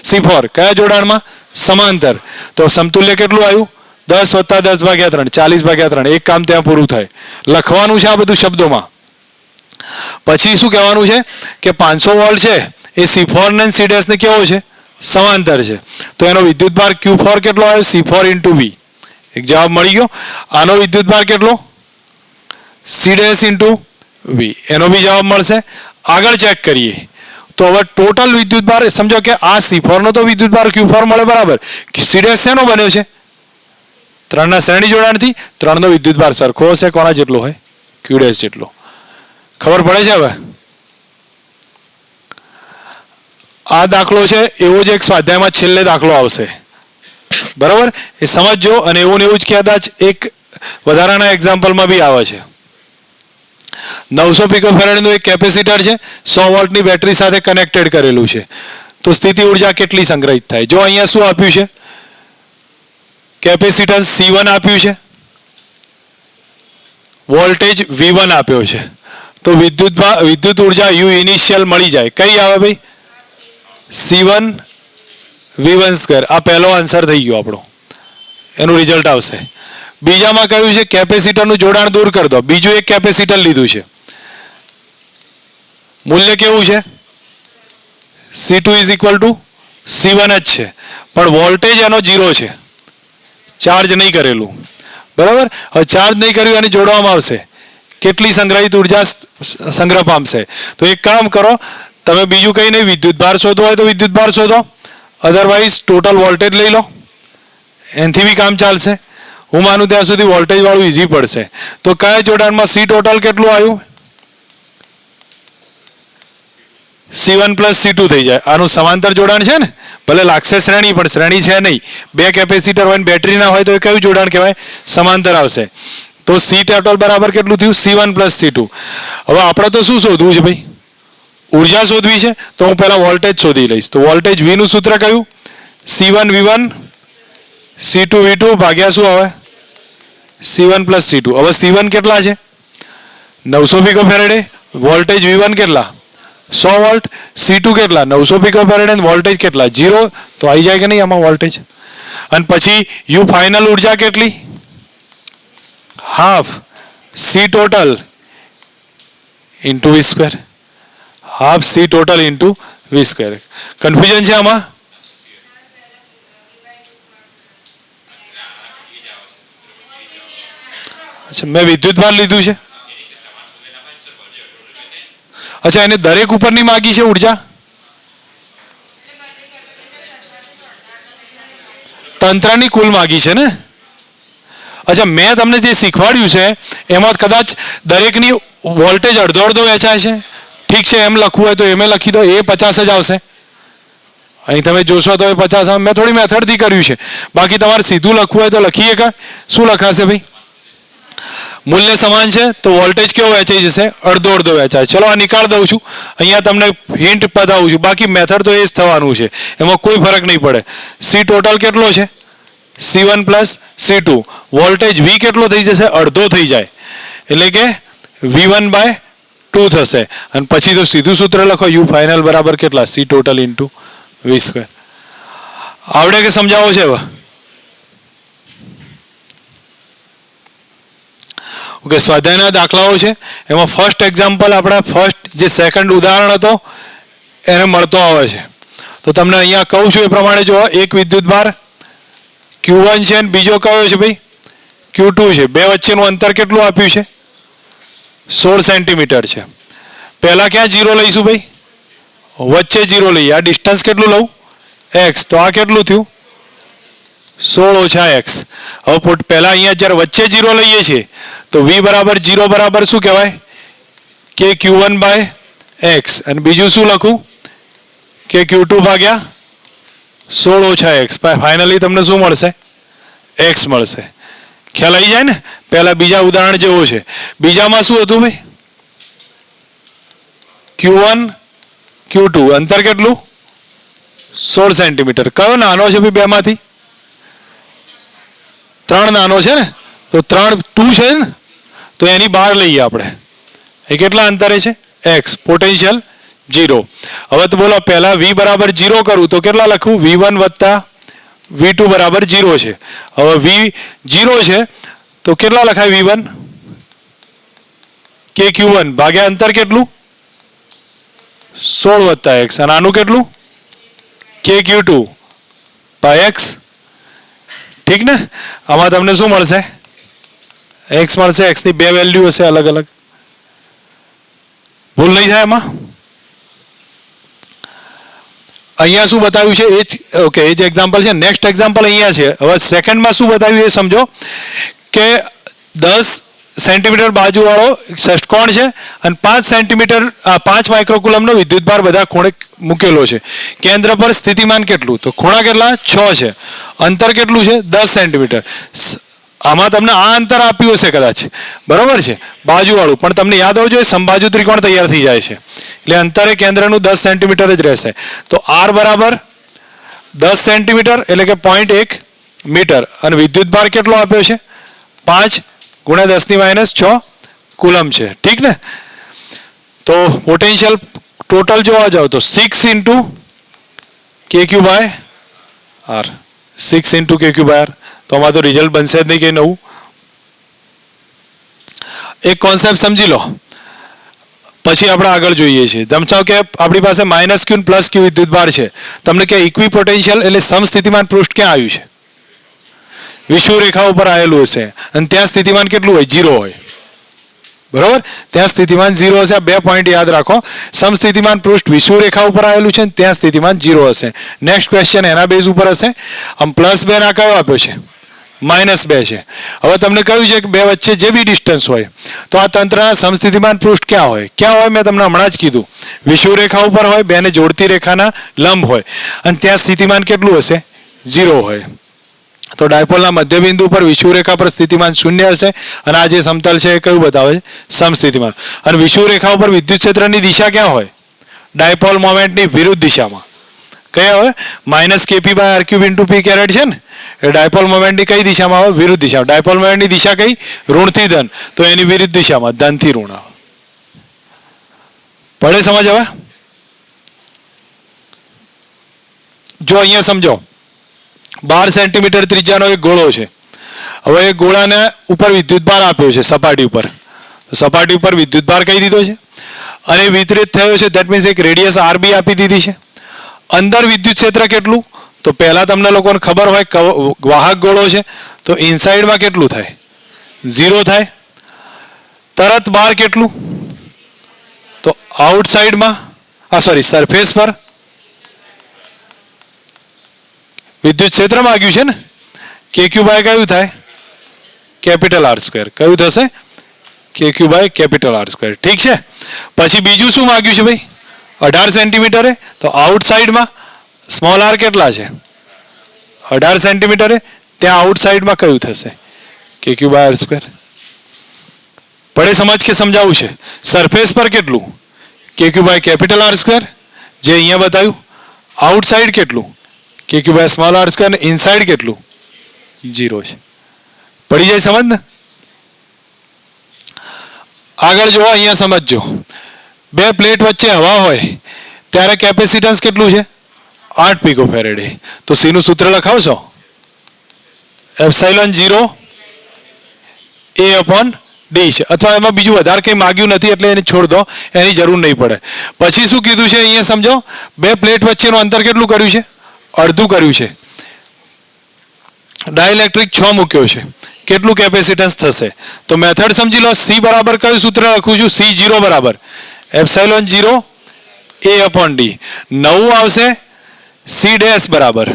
A: C4 કયા જોડાણમાં? સમાંતર. તો સમતુલ્ય કેટલું આવ્યું? 10 વત્તા 10/3 40/3. એક કામ ત્યાં પૂરું થાય. લખવાનું છે આ બધું શબ્દોમાં. પછી શું કહેવાનું છે કે 500 વોલ્ટ છે એ C4 ને C ડેશ ને કેવો છે? સમાંતર છે. તો એનો વિદ્યુતભાર Q4 કેટલો આવ્યો? C4 into V. એક જવાબ મળી ગયો. આનો વિદ્યુતભાર કેટલો? C dash into V. એનો બી જવાબ મળશે. આગળ ચેક કરીએ તો હવે ટોટલ વિદ્યુતભાર સમજો કે આ C4 નો તો વિદ્યુતભાર Q4 મળે બરાબર. C ડેશ શેનો બન્યો છે? ત્રણના શ્રેણી જોડાણથી. ત્રણનો વિદ્યુતભાર સરખો હશે. કોના જેટલો હોય? Q ડેશ જેટલો. ખબર પડે છે? હવે આ દાખલો છે એવો જ એક સ્વાધ્યાયમાં છેલ્લે દાખલો આવશે, બરાબર? એ સમજજો. અને એવું ને એવું જ કદાચ એક વધારાના એક્ઝામ્પલમાં બી આવે છે. 900 પિકોફેરેડનું એક કેપેસિટર છે, 100 વોલ્ટની બેટરી સાથે કનેક્ટેડ કરેલું છે. તો સ્થિતિ ઉર્જા કેટલી સંગ્રહિત થાય? જો અહીંયા શું આપ્યું છે? કેપેસિટન્સ C1 આપ્યું છે, વોલ્ટેજ V1 આપ્યો છે. તો વિદ્યુત ઉર્જા U ઇનિશિયલ મળી જાય. કઈ આવે ભાઈ? C1 V1². આ પહેલો આન્સર થઈ ગયો આપણો, એનું રિઝલ્ટ આવશે. બીજામાં કહ્યું છે કેપેસિટરનું જોડાણ દૂર કરી દો. બીજું એક કેપેસિટર લીધું છે, મૂલ્ય કેવું છે? C2 is equal to C1 જ છે, પણ વોલ્ટેજ એનો 0 છે, ચાર્જ નહીં કરેલું, બરાબર? હવે ચાર્જ નહીં કર્યું એને જોડવામાં આવશે. કેટલી સંગ્રહિત ઉર્જા સંગ્રહ પામશે? તો એક કામ કરો, તમે બીજું કંઈ નહીં, વિદ્યુતભાર શોધવો હોય તો વિદ્યુતભાર શોધો, અધરવાઇઝ ટોટલ વોલ્ટેજ લઈ લો, એનાથી બી કામ ચાલશે. હું માનું ત્યાં સુધી વોલ્ટેજ વાળું ઈઝી પડશે. તો કયા જોડાણમાં C ટોટલ કેટલું આવ્યું? C1 પ્લસ C2 થઈ જાય. આનું સમાંતર જોડાણ છે ને, ભલે લાગશે શ્રેણી પણ શ્રેણી છે નહીં. બે કેપેસિટર હોય ને બેટરી ના હોય તો એ કયું જોડાણ કહેવાય? સમાંતર આવશે. તો C ટોટલ બરાબર કેટલું થયું? C1 plus C2. હવે આપણે તો શું શોધવું છે ભાઈ? ઉર્જા શોધવી છે. તો હું પહેલા વોલ્ટેજ શોધી લઈશ. તો વોલ્ટેજ V નું સૂત્ર કયું? C1 V1 C2 V2 ભાગ્યા શું આવે? C1 plus C2. હવે C1 કેટલા છે? 900 પિકોફેરેડે. વોલ્ટેજ V1 કેટલા? 100 વોલ્ટ. C2 કેટલા? 900 પિકોફેરેડે. વોલ્ટેજ કેટલા? 0. તો આવી જાય કે નહીં આમાં વોલ્ટેજ? અને પછી યુ ફાઇનલ ઉર્જા કેટલી? Half C total into V square. Half C total into V square. Confusion છે આમાં? અચ્છા, મેં વિદ્યુતભાર લીધું છે. અચ્છા, એને દરેક ઉપરની માગી છે ઉર્જા? તંત્રની કુલ માગી છે ને? અચ્છા, મેં તમને જે શીખવાડ્યું છે એમાં કદાચ દરેકની વોલ્ટેજ અડધો અડધો વેચાય છે. ઠીક છે, એમ લખવું હોય તો એમ લખી દો. એ 50 જ આવશે. અહીં તમે જોશો તો એ 50 આવે. મેં થોડી મેથડથી કર્યું છે. બાકી તમારે સીધું લખવું હોય તો લખીએ કે શું લખાશે ભાઈ? મૂલ્ય સમાન છે તો વોલ્ટેજ કેવો વેચાઈ જશે? અડધો અડધો વેચાય. ચલો આ નિકાળ દઉં છું. અહીંયા તમને હિન્ટ બતાવું છું. બાકી મેથડ તો એ જ થવાનું છે, એમાં કોઈ ફરક નહીં પડે. C ટોટલ કેટલો છે? C1 plus C2. Voltage V કેટલો થઈ જશે? અડધો થઈ જાય. એટલે કે V1/2 થશે. અને પછી તો સીધું સૂત્ર લખો, યુ ફાઇનલ બરાબર કેટલા? C total into V square. આવડે કે સમજાવો છે હવે? ઓકે, સ્વાધ્યાયના દાખલાઓ છે. એમાં ફર્સ્ટ એક્ઝામ્પલ આપણા ફર્સ્ટ જે સેકન્ડ ઉદાહરણ હતો એને મળતો આવે છે. તો તમને અહીંયા કહું છું એ પ્રમાણે જો એક વિદ્યુતભાર Q1 છે અને બીજો કયો છે ભાઈ? Q2 છે. બે વચ્ચેનું અંતર કેટલું આપ્યું છે? 16 સેન્ટીમીટર છે. પહેલા ક્યાં 0 લઈશું ભાઈ? વચ્ચે 0 લઈએ. આ ડિસ્ટન્સ કેટલું લઉં? x. તો આ કેટલું થયું? 16 ઓછા x. હવે પહેલા અહીંયા જ્યારે વચ્ચે 0 લઈએ છીએ તો V બરાબર 0 બરાબર શું કહેવાય? કે Q1/x. અને બીજું શું લખું? કે Q2 ભાગ્યા 16 ઓછા x. ફાઇનલી તમને શું મળશે? x મળશે. ખ્યાલ આવી જાય ને? પહેલા બીજા ઉદાહરણ જેવો છે. બીજામાં શું હતું ભાઈ? Q1 Q2 અંતર કેટલું? 16 સેન્ટીમીટર. કયો નાનો છે ભાઈ બેમાંથી? 3 નાનો છે ને? તો 3 2 છે ને? તો એની બહાર લઈએ આપણે. એ કેટલા અંતરે છે? x. પોટેન્શિયલ 0. હવે તો બોલો પહેલા V બરાબર 0 કરું તો કેટલા લખું? V1 વત્તા V2 બરાબર 0 છે. હવે V 0 છે તો કેટલા લખાય? V1 કે Q1 ભાગ્યા અંતર કેટલું? 16 વત્તા x. અને આનું કેટલું? કે Q2 બાય x. ઠીક ને? આમાં તમને શું મળશે? x મળશે. x ની બે વેલ્યુ હશે અલગ અલગ. ભૂલ નહીં થાય એમાં? અહીંયા શું બતાવ્યું છે એ જ ઓકે, એ જ એક્ઝામ્પલ છે. નેક્સ્ટ એક્ઝામ્પલ અહીંયા છે. હવે સેકન્ડમાં શું બતાવ્યું એ સમજો કે 10 સેન્ટીમીટર બાજુવાળો ષષ્ટકોણ છે અને 5 સેન્ટીમીટર 5 માઇક્રોકુલમનો વિદ્યુતભાર બધા ખૂણે મૂકેલો છે. કેન્દ્ર પર સ્થિતિમાન કેટલું? તો ખૂણા કેટલા? 6 છે. અંતર કેટલું છે? 10 સેન્ટીમીટર. આમાં તમને આ અંતર આપ્યું હશે કદાચ, બરોબર છે, બાજુવાળું. પણ તમને યાદ હોવું જોઈએ સમબાજુ ત્રિકોણ તૈયાર થઈ જાય છે એટલે અંતરે કેન્દ્રનું 10 સેન્ટીમીટર જ રહેશે. તો R બરાબર 10 સેન્ટીમીટર એટલે કે 0.1 મીટર. અને વિદ્યુતભાર કેટલો આપ્યો છે? 5 ગુણ્યા 10⁻6 કુલમ છે. ઠીક ને? તો પોટેન્શિયલ ટોટલ જોવા જાવ તો 6 ઇન્ટુ KQ/R. 6 into KQ/R. તો આમાં તો રિઝલ્ટ બનશે જ નહીં કે નવું. એક કોન્સેપ્ટ સમજી લો પછી આપણે આગળ જોઈએ છીએ. સમજાવ કે આપણી પાસે -Q અને +Q વિદ્યુતભાર છે. તમને કે ઇક્વી પોટેન્શિયલ એટલે સમસ્થિતિમાન પૃષ્ઠ ક્યાં આવ્યું છે? વિષુવ રેખા ઉપર આવેલું હશે અને ત્યાં સ્થિતિમાન કેટલું હોય? 0 હોય. બરોબર? ત્યાં સ્થિતિમાન 0 હશે. આ 2 પોઈન્ટ યાદ રાખો. સમસ્થિતિમાન પૃષ્ઠ વિષુવ રેખા ઉપર આવેલું છે અને ત્યાં સ્થિતિમાન 0 હશે. નેક્સ્ટ ક્વેશ્ચન એના બેઝ ઉપર હશે. આમ +2 ના કયો આપ્યો છે? -2 છે. હવે તમને કહ્યું છે કે બે વચ્ચે જે બી ડિસ્ટન્સ હોય તો આ તંત્રના સમસ્થિતિમાન પૃષ્ઠ ક્યાં હોય? ક્યાં હોય? મેં તમને હમણાં જ કીધું, વિષુવરેખા ઉપર હોય, બેને જોડતી રેખાના લંબ હોય, અને ત્યાં સ્થિતિમાન કેટલું હશે? 0 હોય. તો ડાયપોલના મધ્યબિંદુ પર વિષુવરેખા પર સ્થિતિમાન 0 હશે, અને આ જે સમતલ છે એ કયું બતાવે છે? સમસ્થિતિમાન. અને વિષુવરેખા ઉપર વિદ્યુત ક્ષેત્રની દિશા ક્યાં હોય? ડાયપોલ મોમેન્ટની વિરુદ્ધ દિશામાં. કયા હોય? -kp/r³ × p કેરેટ છે ને, એ ડાયપોલ મોમેન્ટની કઈ દિશામાં આવે? વિરુદ્ધ દિશામાં. ડાયપોલ મોમેન્ટની દિશા કઈ? ઋણથી ધન, તો એની વિરુદ્ધ દિશામાં ધનથી ઋણ આવે. પડે સમજ? હવે જો અહીંયા સમજો, 12 સેન્ટીમીટર ત્રિજ્યાનો એક ગોળો છે. હવે એ ગોળાને ઉપર વિદ્યુતભાર આપ્યો છે સપાટી ઉપર. સપાટી ઉપર વિદ્યુતભાર કહી દીધો છે અને વિતરિત થયો છે. ધેટ મીન્સ એક રેડિયસ RB આપી દીધી છે. અંદર વિદ્યુત ક્ષેત્ર કેટલું? તો પહેલા તમને લોકોને ખબર હોય વાહક ગોળો છે તો ઇનસાઇડમાં કેટલું થાય? 0 થાય. તરત બહાર કેટલું? તો આઉટસાઇડમાં સરફેસ પર વિદ્યુત ક્ષેત્ર માંગ્યું છે ને, KQ/ કયું થાય? R². કયું થશે? KQ/ R². ઠીક છે. પછી બીજું શું માંગ્યું છે ભાઈ? 18 સેન્ટીમીટરે. તો આઉટસાઇડમાં સ્મોલ r કેટલા છે? 18 સેન્ટીમીટરે. ત્યાં આઉટસાઇડમાં કયું થશે? KQ/R². પડે સમજ કે સમજાવવું છે? સરફેસ પર કેટલું? KQ/R², જે અહીંયા બતાવ્યું. આઉટસાઇડ કેટલું? KQ/R². અને ઇનસાઇડ કેટલું? 0 છે. પડી જાય સમજ ને? આગળ જો અહીંયા સમજજો, બે પ્લેટ વચ્ચે હવા હોય ત્યારે કેપેસિટન્સ કેટલું છે? 8 પીકોફેરેડે. તો સી નું સૂત્ર લખાવશો? ε0 A/d છે. અથવા એમાં બીજું વધારે કંઈ માગ્યું નથી એટલે એને છોડ દો, એની જરૂર નહીં પડે. પછી શું કીધું છે અહીંયા સમજો, બે પ્લેટ વચ્ચેનું અંતર કેટલું કર્યું છે? અડધું કર્યું છે. ડાઇલેક્ટ્રિક 6 મૂક્યો છે. કેટલું કેપેસિટન્સ થશે? તો મેથડ સમજી લો. સી બરાબર કયું સૂત્ર લખું છું? C0 બરાબર ε0 A/d. નવું આવશે C' બરાબર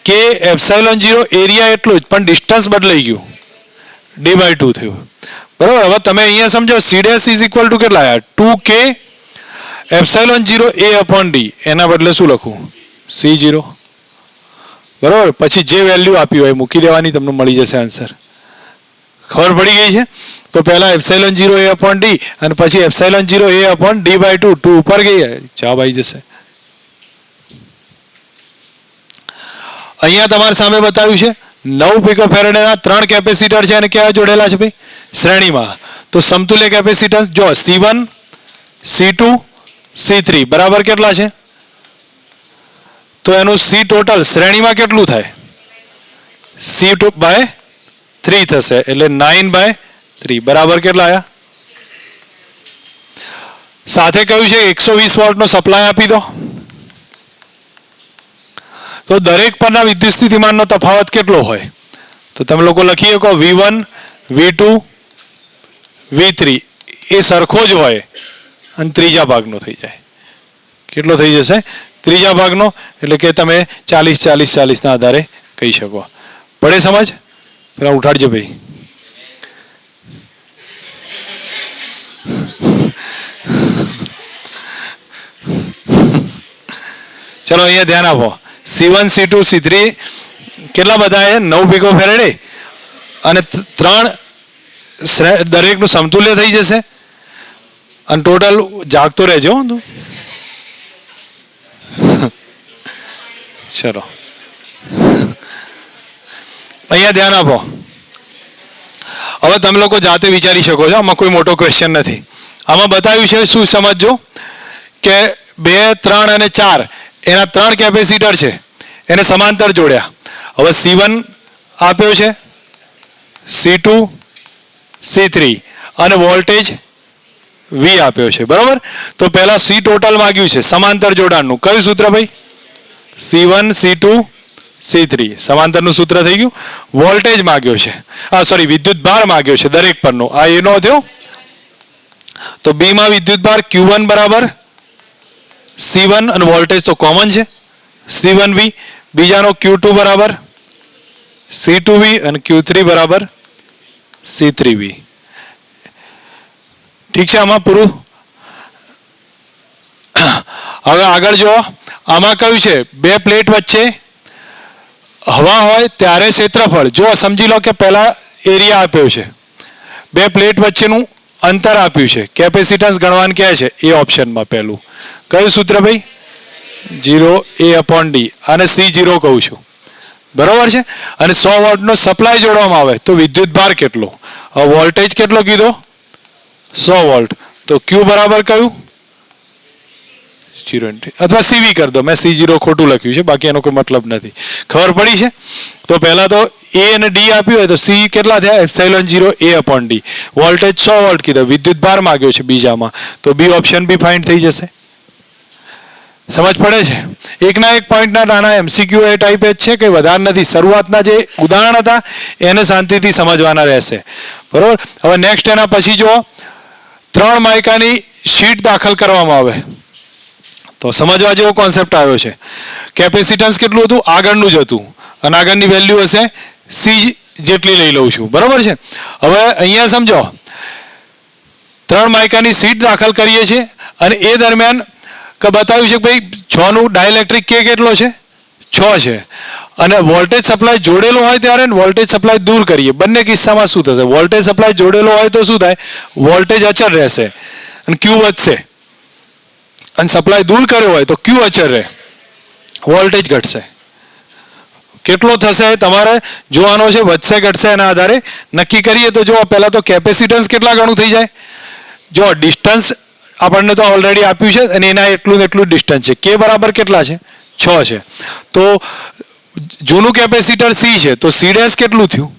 A: કે ε0 એરિયા એટલું જ, પણ ડિસ્ટન્સ બદલાઈ ગયું, d/2 થયું. બરાબર. હવે તમે અહીંયા સમજો, C' ઇઝ ઇક્વલ ટુ કેટલા આવ્યા? 2k ε0 A/d. એના બદલે શું લખું? C0. બરાબર. પછી જે વેલ્યુ આપી હોય મૂકી દેવાની, તમને મળી જશે આન્સર. ખબર પડી ગઈ છે? તો પહેલા ε0 A/d અને પછી ε0 A/d/2. 2 ઉપર ગઈ, જવાબ આવી જશે. અહીંયા તમારી સામે બતાવ્યું છે 9 પીકોફેરેડના 3 કેપેસિટર છે અને કેવા જોડેલા છે ભાઈ? શ્રેણીમાં. તો સમતુલ્ય કેપેસિટન્સ જો C1 C2 C3 બરાબર કેટલા છે? તો એનું C ટોટલ શ્રેણીમાં કેટલું થાય? C/3 થશે, એટલે 9/3 બરાબર કેટલા આયા? સાથે કહ્યું છે 120 વોલ્ટનો સપ્લાય આપી દો. તો દરેક પરના વિદ્યુત સ્થિતિમાનનો તફાવત કેટલો હોય? તો તમે લોકો લખી શકો V1 V2 V3 એ સરખો જ હોય અને ત્રીજા ભાગનો થઈ જાય. કેટલો થઈ જશે? ત્રીજા ભાગનો. એટલે કે તમે 40-40-40 ના આધારે કહી શકો. પડે સમજ? પેલા ઉઠાડજો ભાઈ. ચલો અહીંયા ધ્યાન આપો. C1 C2 C3 કેટલા બધા છે? 9 પીકોફેરેડે અને 3 દરેકનું સમતુલ્ય થઈ જશે. અને ટોટલ જાગતો રહેજો તું. ચલો અહીંયા ધ્યાન આપો. હવે તમે લોકો જાતે વિચારી શકો છો, આમાં કોઈ મોટો ક્વેશ્ચન નથી. આમાં બતાવ્યું છે શું સમજજો કે 2 3 અને 4 એના 3 કેપેસિટર છે, એને સમાંતર જોડ્યા. હવે C1 આપ્યો છે, C2 C3 અને વોલ્ટેજ V આપ્યો છે. બરાબર. તો પહેલા C ટોટલ માંગ્યું છે સમાંતર જોડાણનું. કયું સૂત્ર ભાઈ? C1 C2 C3 સમાંતરનું સૂત્ર થઈ ગયું. વોલ્ટેજ માંગ્યો છે, વિદ્યુત ભાર માંગ્યો છે દરેક પરનો. આ એનો થયો. તો B માં વિદ્યુત ભાર Q1 બરાબર C1 અને વોલ્ટેજ તો કોમન છે C1V. બીજાનો Q2 બરાબર C2V અને Q3 બરાબર C3V. ઠીક છે, આમાં પૂરું. હવે આગળ જો આમાં કયું છે, બે પ્લેટ વચ્ચે હવા હોય ત્યારે ક્ષેત્રફળ. જો સમજી લો કે પહેલા એરિયા આપ્યો છે, બે પ્લેટ વચ્ચેનું અંતર આપ્યું છે, કેપેસિટન્સ ગણવાનું કહે છે એ ઓપ્શનમાં પહેલું કયું સૂત્ર ભાઈ? 0A/d અને C0 કહું છું, બરોબર છે. અને 100 વોલ્ટનો સપ્લાય જોડવામાં આવે તો વિદ્યુત ભાર કેટલો? હવે વોલ્ટેજ કેટલો કીધો? 100 વોલ્ટ. તો Q બરાબર કયું? 0 અથવા CV કરી દો, મેં C0 ખોટું લખ્યું છે, બાકી એનો કોઈ મતલબ નથી. ખબર પડી છે? તો પહેલા તો A અને D આપ્યું હોય તો C કેટલા થયા? ε0A/d. વોલ્ટેજ 100 વોલ્ટ કીધો, વિદ્યુત ભાર માંગ્યો છે બીજામાં, તો B ઓપ્શન બી ફાઇન્ડ થઈ જશે. સમજ પડે છે? એકના એક પોઈન્ટના નાના MCQ એ ટાઈપ જ છે, કંઈ વધારે નથી. શરૂઆતના જે ઉદાહરણ હતા એને શાંતિથી સમજવાના રહેશે, બરોબર. હવે નેક્સ્ટ એના પછી જો 3 માઇકાની શીટ દાખલ કરવામાં આવે તો સમજવા જેવો કોન્સેપ્ટ આવ્યો છે. કેપેસિટન્સ કેટલું હતું? આગળનું જ હતું, અને આગળની વેલ્યુ હશે C જેટલી લઈ લઉં છું, બરોબર છે. હવે અહીંયા સમજો 3 માઇકાની શીટ દાખલ કરીએ છીએ અને એ દરમિયાન બતાવ્યું છે કે ભાઈ 6 નું ડાઇલેક્ટ્રિક કે કેટલો છે? 6 છે. અને વોલ્ટેજ સપ્લાય જોડેલો હોય ત્યારે વોલ્ટેજ સપ્લાય દૂર કરીએ. બંને કિસ્સામાં શું થશે? વોલ્ટેજ સપ્લાય જોડેલો હોય તો શું થાય? વોલ્ટેજ અચળ રહેશે અને Q વધશે. અને સપ્લાય દૂર કર્યો હોય તો Q અચળ રહે, વોલ્ટેજ ઘટશે. કેટલો થશે તમારે જોવાનો છે, વધશે ઘટશે એના આધારે નક્કી કરીએ. તો જો પહેલા તો કેપેસિટન્સ કેટલા ગણું થઈ જાય? જો ડિસ્ટન્સ આપણને તો ઓલરેડી આપ્યું છે અને એના એટલું ડિસ્ટન્સ છે. K બરાબર કેટલા છે? 6 છે. તો જૂનું કેપેસિટર C છે તો C ડેશ કેટલું થયું?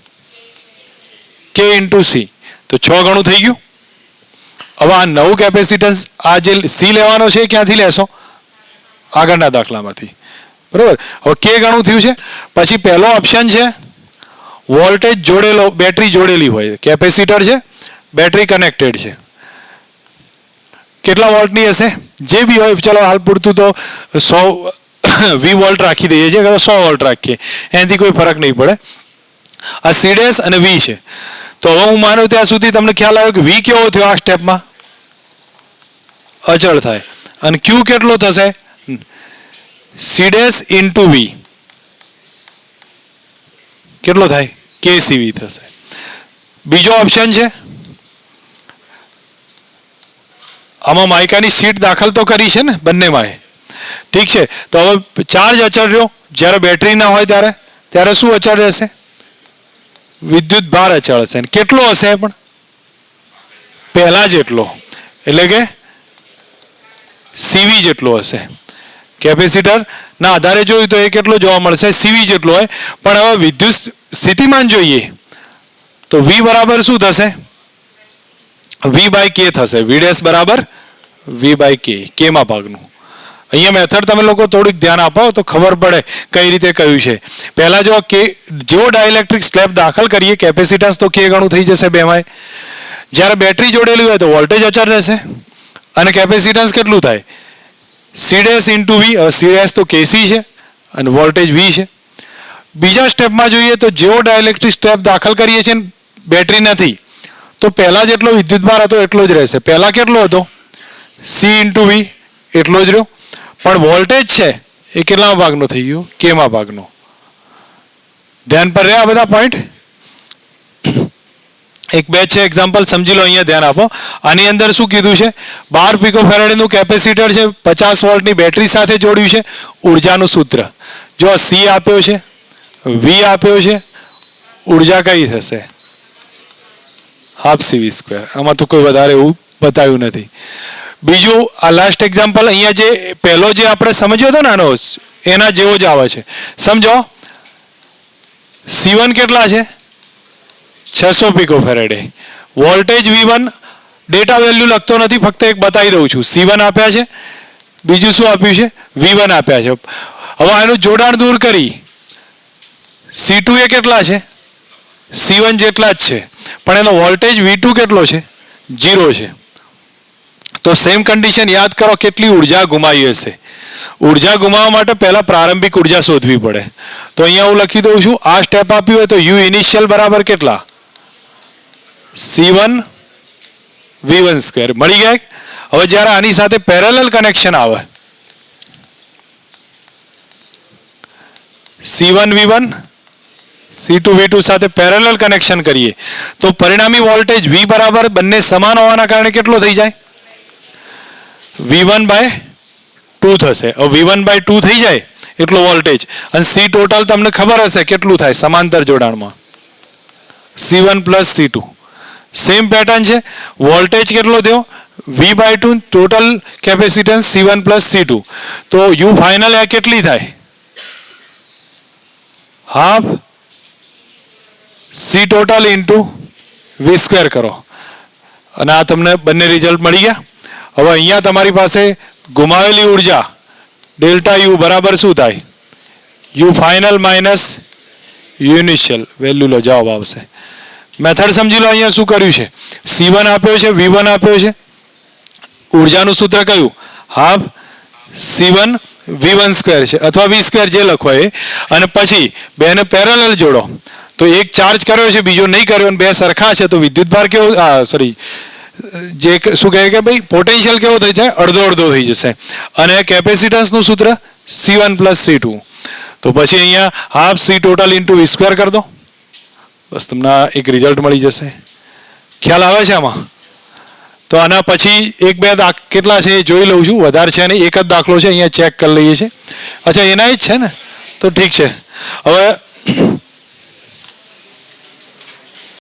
A: K × C. તો 6 ગણું થઈ ગયું. હવે આ નવું કેપેસિટન્સ આ જે C લેવાનો છે ક્યાંથી લેશો? આગળના દાખલામાંથી, બરોબર. હવે K ગણું થયું છે. પછી પહેલો ઓપ્શન છે વોલ્ટેજ જોડેલો, બેટરી જોડેલી હોય, કેપેસિટર છે, બેટરી કનેક્ટેડ છે. કેટલા વોલ્ટની હશે? જે બી હોય, ચલો હાલ પૂરતું તો 120 વોલ્ટ રાખી દઈએ છીએ, 100 વોલ્ટ રાખીએ, એનાથી કોઈ ફરક નહીં પડે. આ C ડેશ અને V છે. તો હવે હું માનું ત્યાં સુધી તમને ખ્યાલ આવ્યો કે V કેવો થયો? આ સ્ટેપમાં અચળ થાય. અને Q કેટલો થશે? C ડેશ × V કેટલો થાય? KCV થશે. બીજો ઓપ્શન છે, આમાં માઇકાની શીટ દાખલ તો કરી છે ને બંનેમાં, ઠીક છે. તો હવે ચાર્જ અચળ રહ્યો, જ્યારે બેટરી ના હોય ત્યારે શું અચળ રહેશે? વિદ્યુત ભાર અચળ હશે. કેટલો હશે? પણ પહેલા જેટલો, એટલે કે CV જેટલો હશે. કેપેસિટર ના આધારે જોયું તો એ કેટલો જોવા મળશે? CV જેટલો હોય. પણ હવે વિદ્યુત સ્થિતિમાન જોઈએ તો V બરાબર શું થશે? V/K થશે. V ડેશ બરાબર V/K, કેમાં ભાગનું. અહીંયા મેથડ તમે લોકો થોડીક ધ્યાન આપો તો ખબર પડે કઈ રીતે કયું છે. પહેલા જો જેવો ડાઇલેક્ટ્રિક સ્લેબ દાખલ કરીએ કેપેસિટન્સ તો K ગણું થઈ જશે બેમાંય. જ્યારે બેટરી જોડેલી હોય તો વોલ્ટેજ અચળ રહેશે અને કેપેસિટન્સ કેટલું થાય? C dash × V. હવે C ડેશ તો KC છે અને વોલ્ટેજ V છે. બીજા સ્ટેપમાં જોઈએ તો જેવો ડાઇલેક્ટ્રિક સ્ટેપ દાખલ કરીએ છીએ બેટરી નથી તો પહેલા જેટલો વિદ્યુતભાર હતો એટલો જ રહેશે. પહેલા કેટલો હતો? C × V એટલો જ રહ્યો. પણ વોલ્ટેજ છે એ કેટલામાં ભાગનો થઈ ગયો? કેમાં ભાગનો. ધ્યાન પર રહ્યા બધા પોઈન્ટ? એક બે છે એક્ઝામ્પલ સમજી લો, અહીંયા ધ્યાન આપો. આની અંદર શું કીધું છે? 12 પિકોફેરાડનું કેપેસિટર છે, 50 વોલ્ટની બેટરી સાથે જોડ્યું છે. ઉર્જાનું સૂત્ર જો C આપ્યો છે, V આપ્યો છે, ઉર્જા કઈ થશે? ½CV². આમાં તો કોઈ વધારે એવું બતાવ્યું નથી. બીજું આ લાસ્ટ એક્ઝામ્પલ, અહીંયા જે પહેલો જે આપણે સમજ્યો હતો ને આનો એના જેવો જ આવે છે. સમજો C1 કેટલા છે? 600 પિકોફેરાડે. વોલ્ટેજ V1 ડેટા વેલ્યુ લખતો નથી, ફક્ત એક બતાવી દઉં છું. C1 આપ્યા છે, બીજું શું આપ્યું છે? V1 આપ્યા છે. હવે આનું જોડાણ દૂર કરી C2 એ કેટલા છે? C1 જેટલા જ છે, પણ એનો વોલ્ટેજ V2 કેટલો છે? 0 છે. તો સેમ કન્ડિશન યાદ કરો, કેટલી ઉર્જા ગુમાવી હશે. ઉર્જા ગુમાવવા માટે પહેલા પ્રારંભિક ઉર્જા શોધવી પડે. તો અહીંયા હું લખી દઉં છું, આ સ્ટેપ આપ્યું હોય તો યુ ઇનિશિયલ બરાબર કેટલા? C1 V1 સ્ક્વેર મળી ગયા. હવે જ્યારે આની સાથે પેરેલલ કનેક્શન આવે, C1 V1 C2 V2 સાથે પેરેલલ કનેક્શન કરીએ તો પરિણામી વોલ્ટેજ V બરાબર બંને સમાન હોવાના કારણે કેટલો થઈ જાય? V1/2 થશે. હવે V1/2 થઈ જાય એટલો વોલ્ટેજ, અને C ટોટલ તમને ખબર હશે કેટલું થાય સમાંતર જોડાણમાં, C1 + C2. સેમ પેટર્ન છે. વોલ્ટેજ કેટલો થયો? V/2 total capacitance C1 + C2. તો U ફાઇનલ આ કેટલી થાય? Half C total into V square કરો અને આ તમને બંને રિઝલ્ટ મળી ગયા. હવે અહીંયા તમારી પાસે ગુમાવેલી ઉર્જા ડેલ્ટા U બરાબર શું થાય? U final minus U initial value લો, જવાબ આવશે. મેથડ સમજી લો. અહીંયા શું કર્યું છે? C1 આપ્યો છે, V1 આપ્યો છે. ઉર્જાનું સૂત્ર કયું? હાફ C1 V1 સ્ક્વેર છે અથવા V સ્ક્વેર જે લખો એ, અને પછી બેને પેરેલલ જોડો તો એક ચાર્જ કર્યો છે બીજો નહીં કર્યો અને બે સરખા છે તો વિદ્યુતભાર કેવો, સોરી જે શું કહે કે ભાઈ પોટેન્શિયલ કેવો થઈ જાય? અડધો અડધો થઈ જશે. અને કેપેસિટન્સનું સૂત્ર C1 + C2. તો પછી અહીંયા half C total into V square કરી દો, બસ તમને એક રિઝલ્ટ મળી જશે. ખ્યાલ આવે છે આમાં? તો આના પછી એક બે કેટલા છે એ જોઈ લઉં છું, વધારે છે નહીં, એક જ દાખલો છે અહીંયા ચેક કરી લઈએ છીએ. અચ્છા એના જ છે ને, તો ઠીક છે. હવે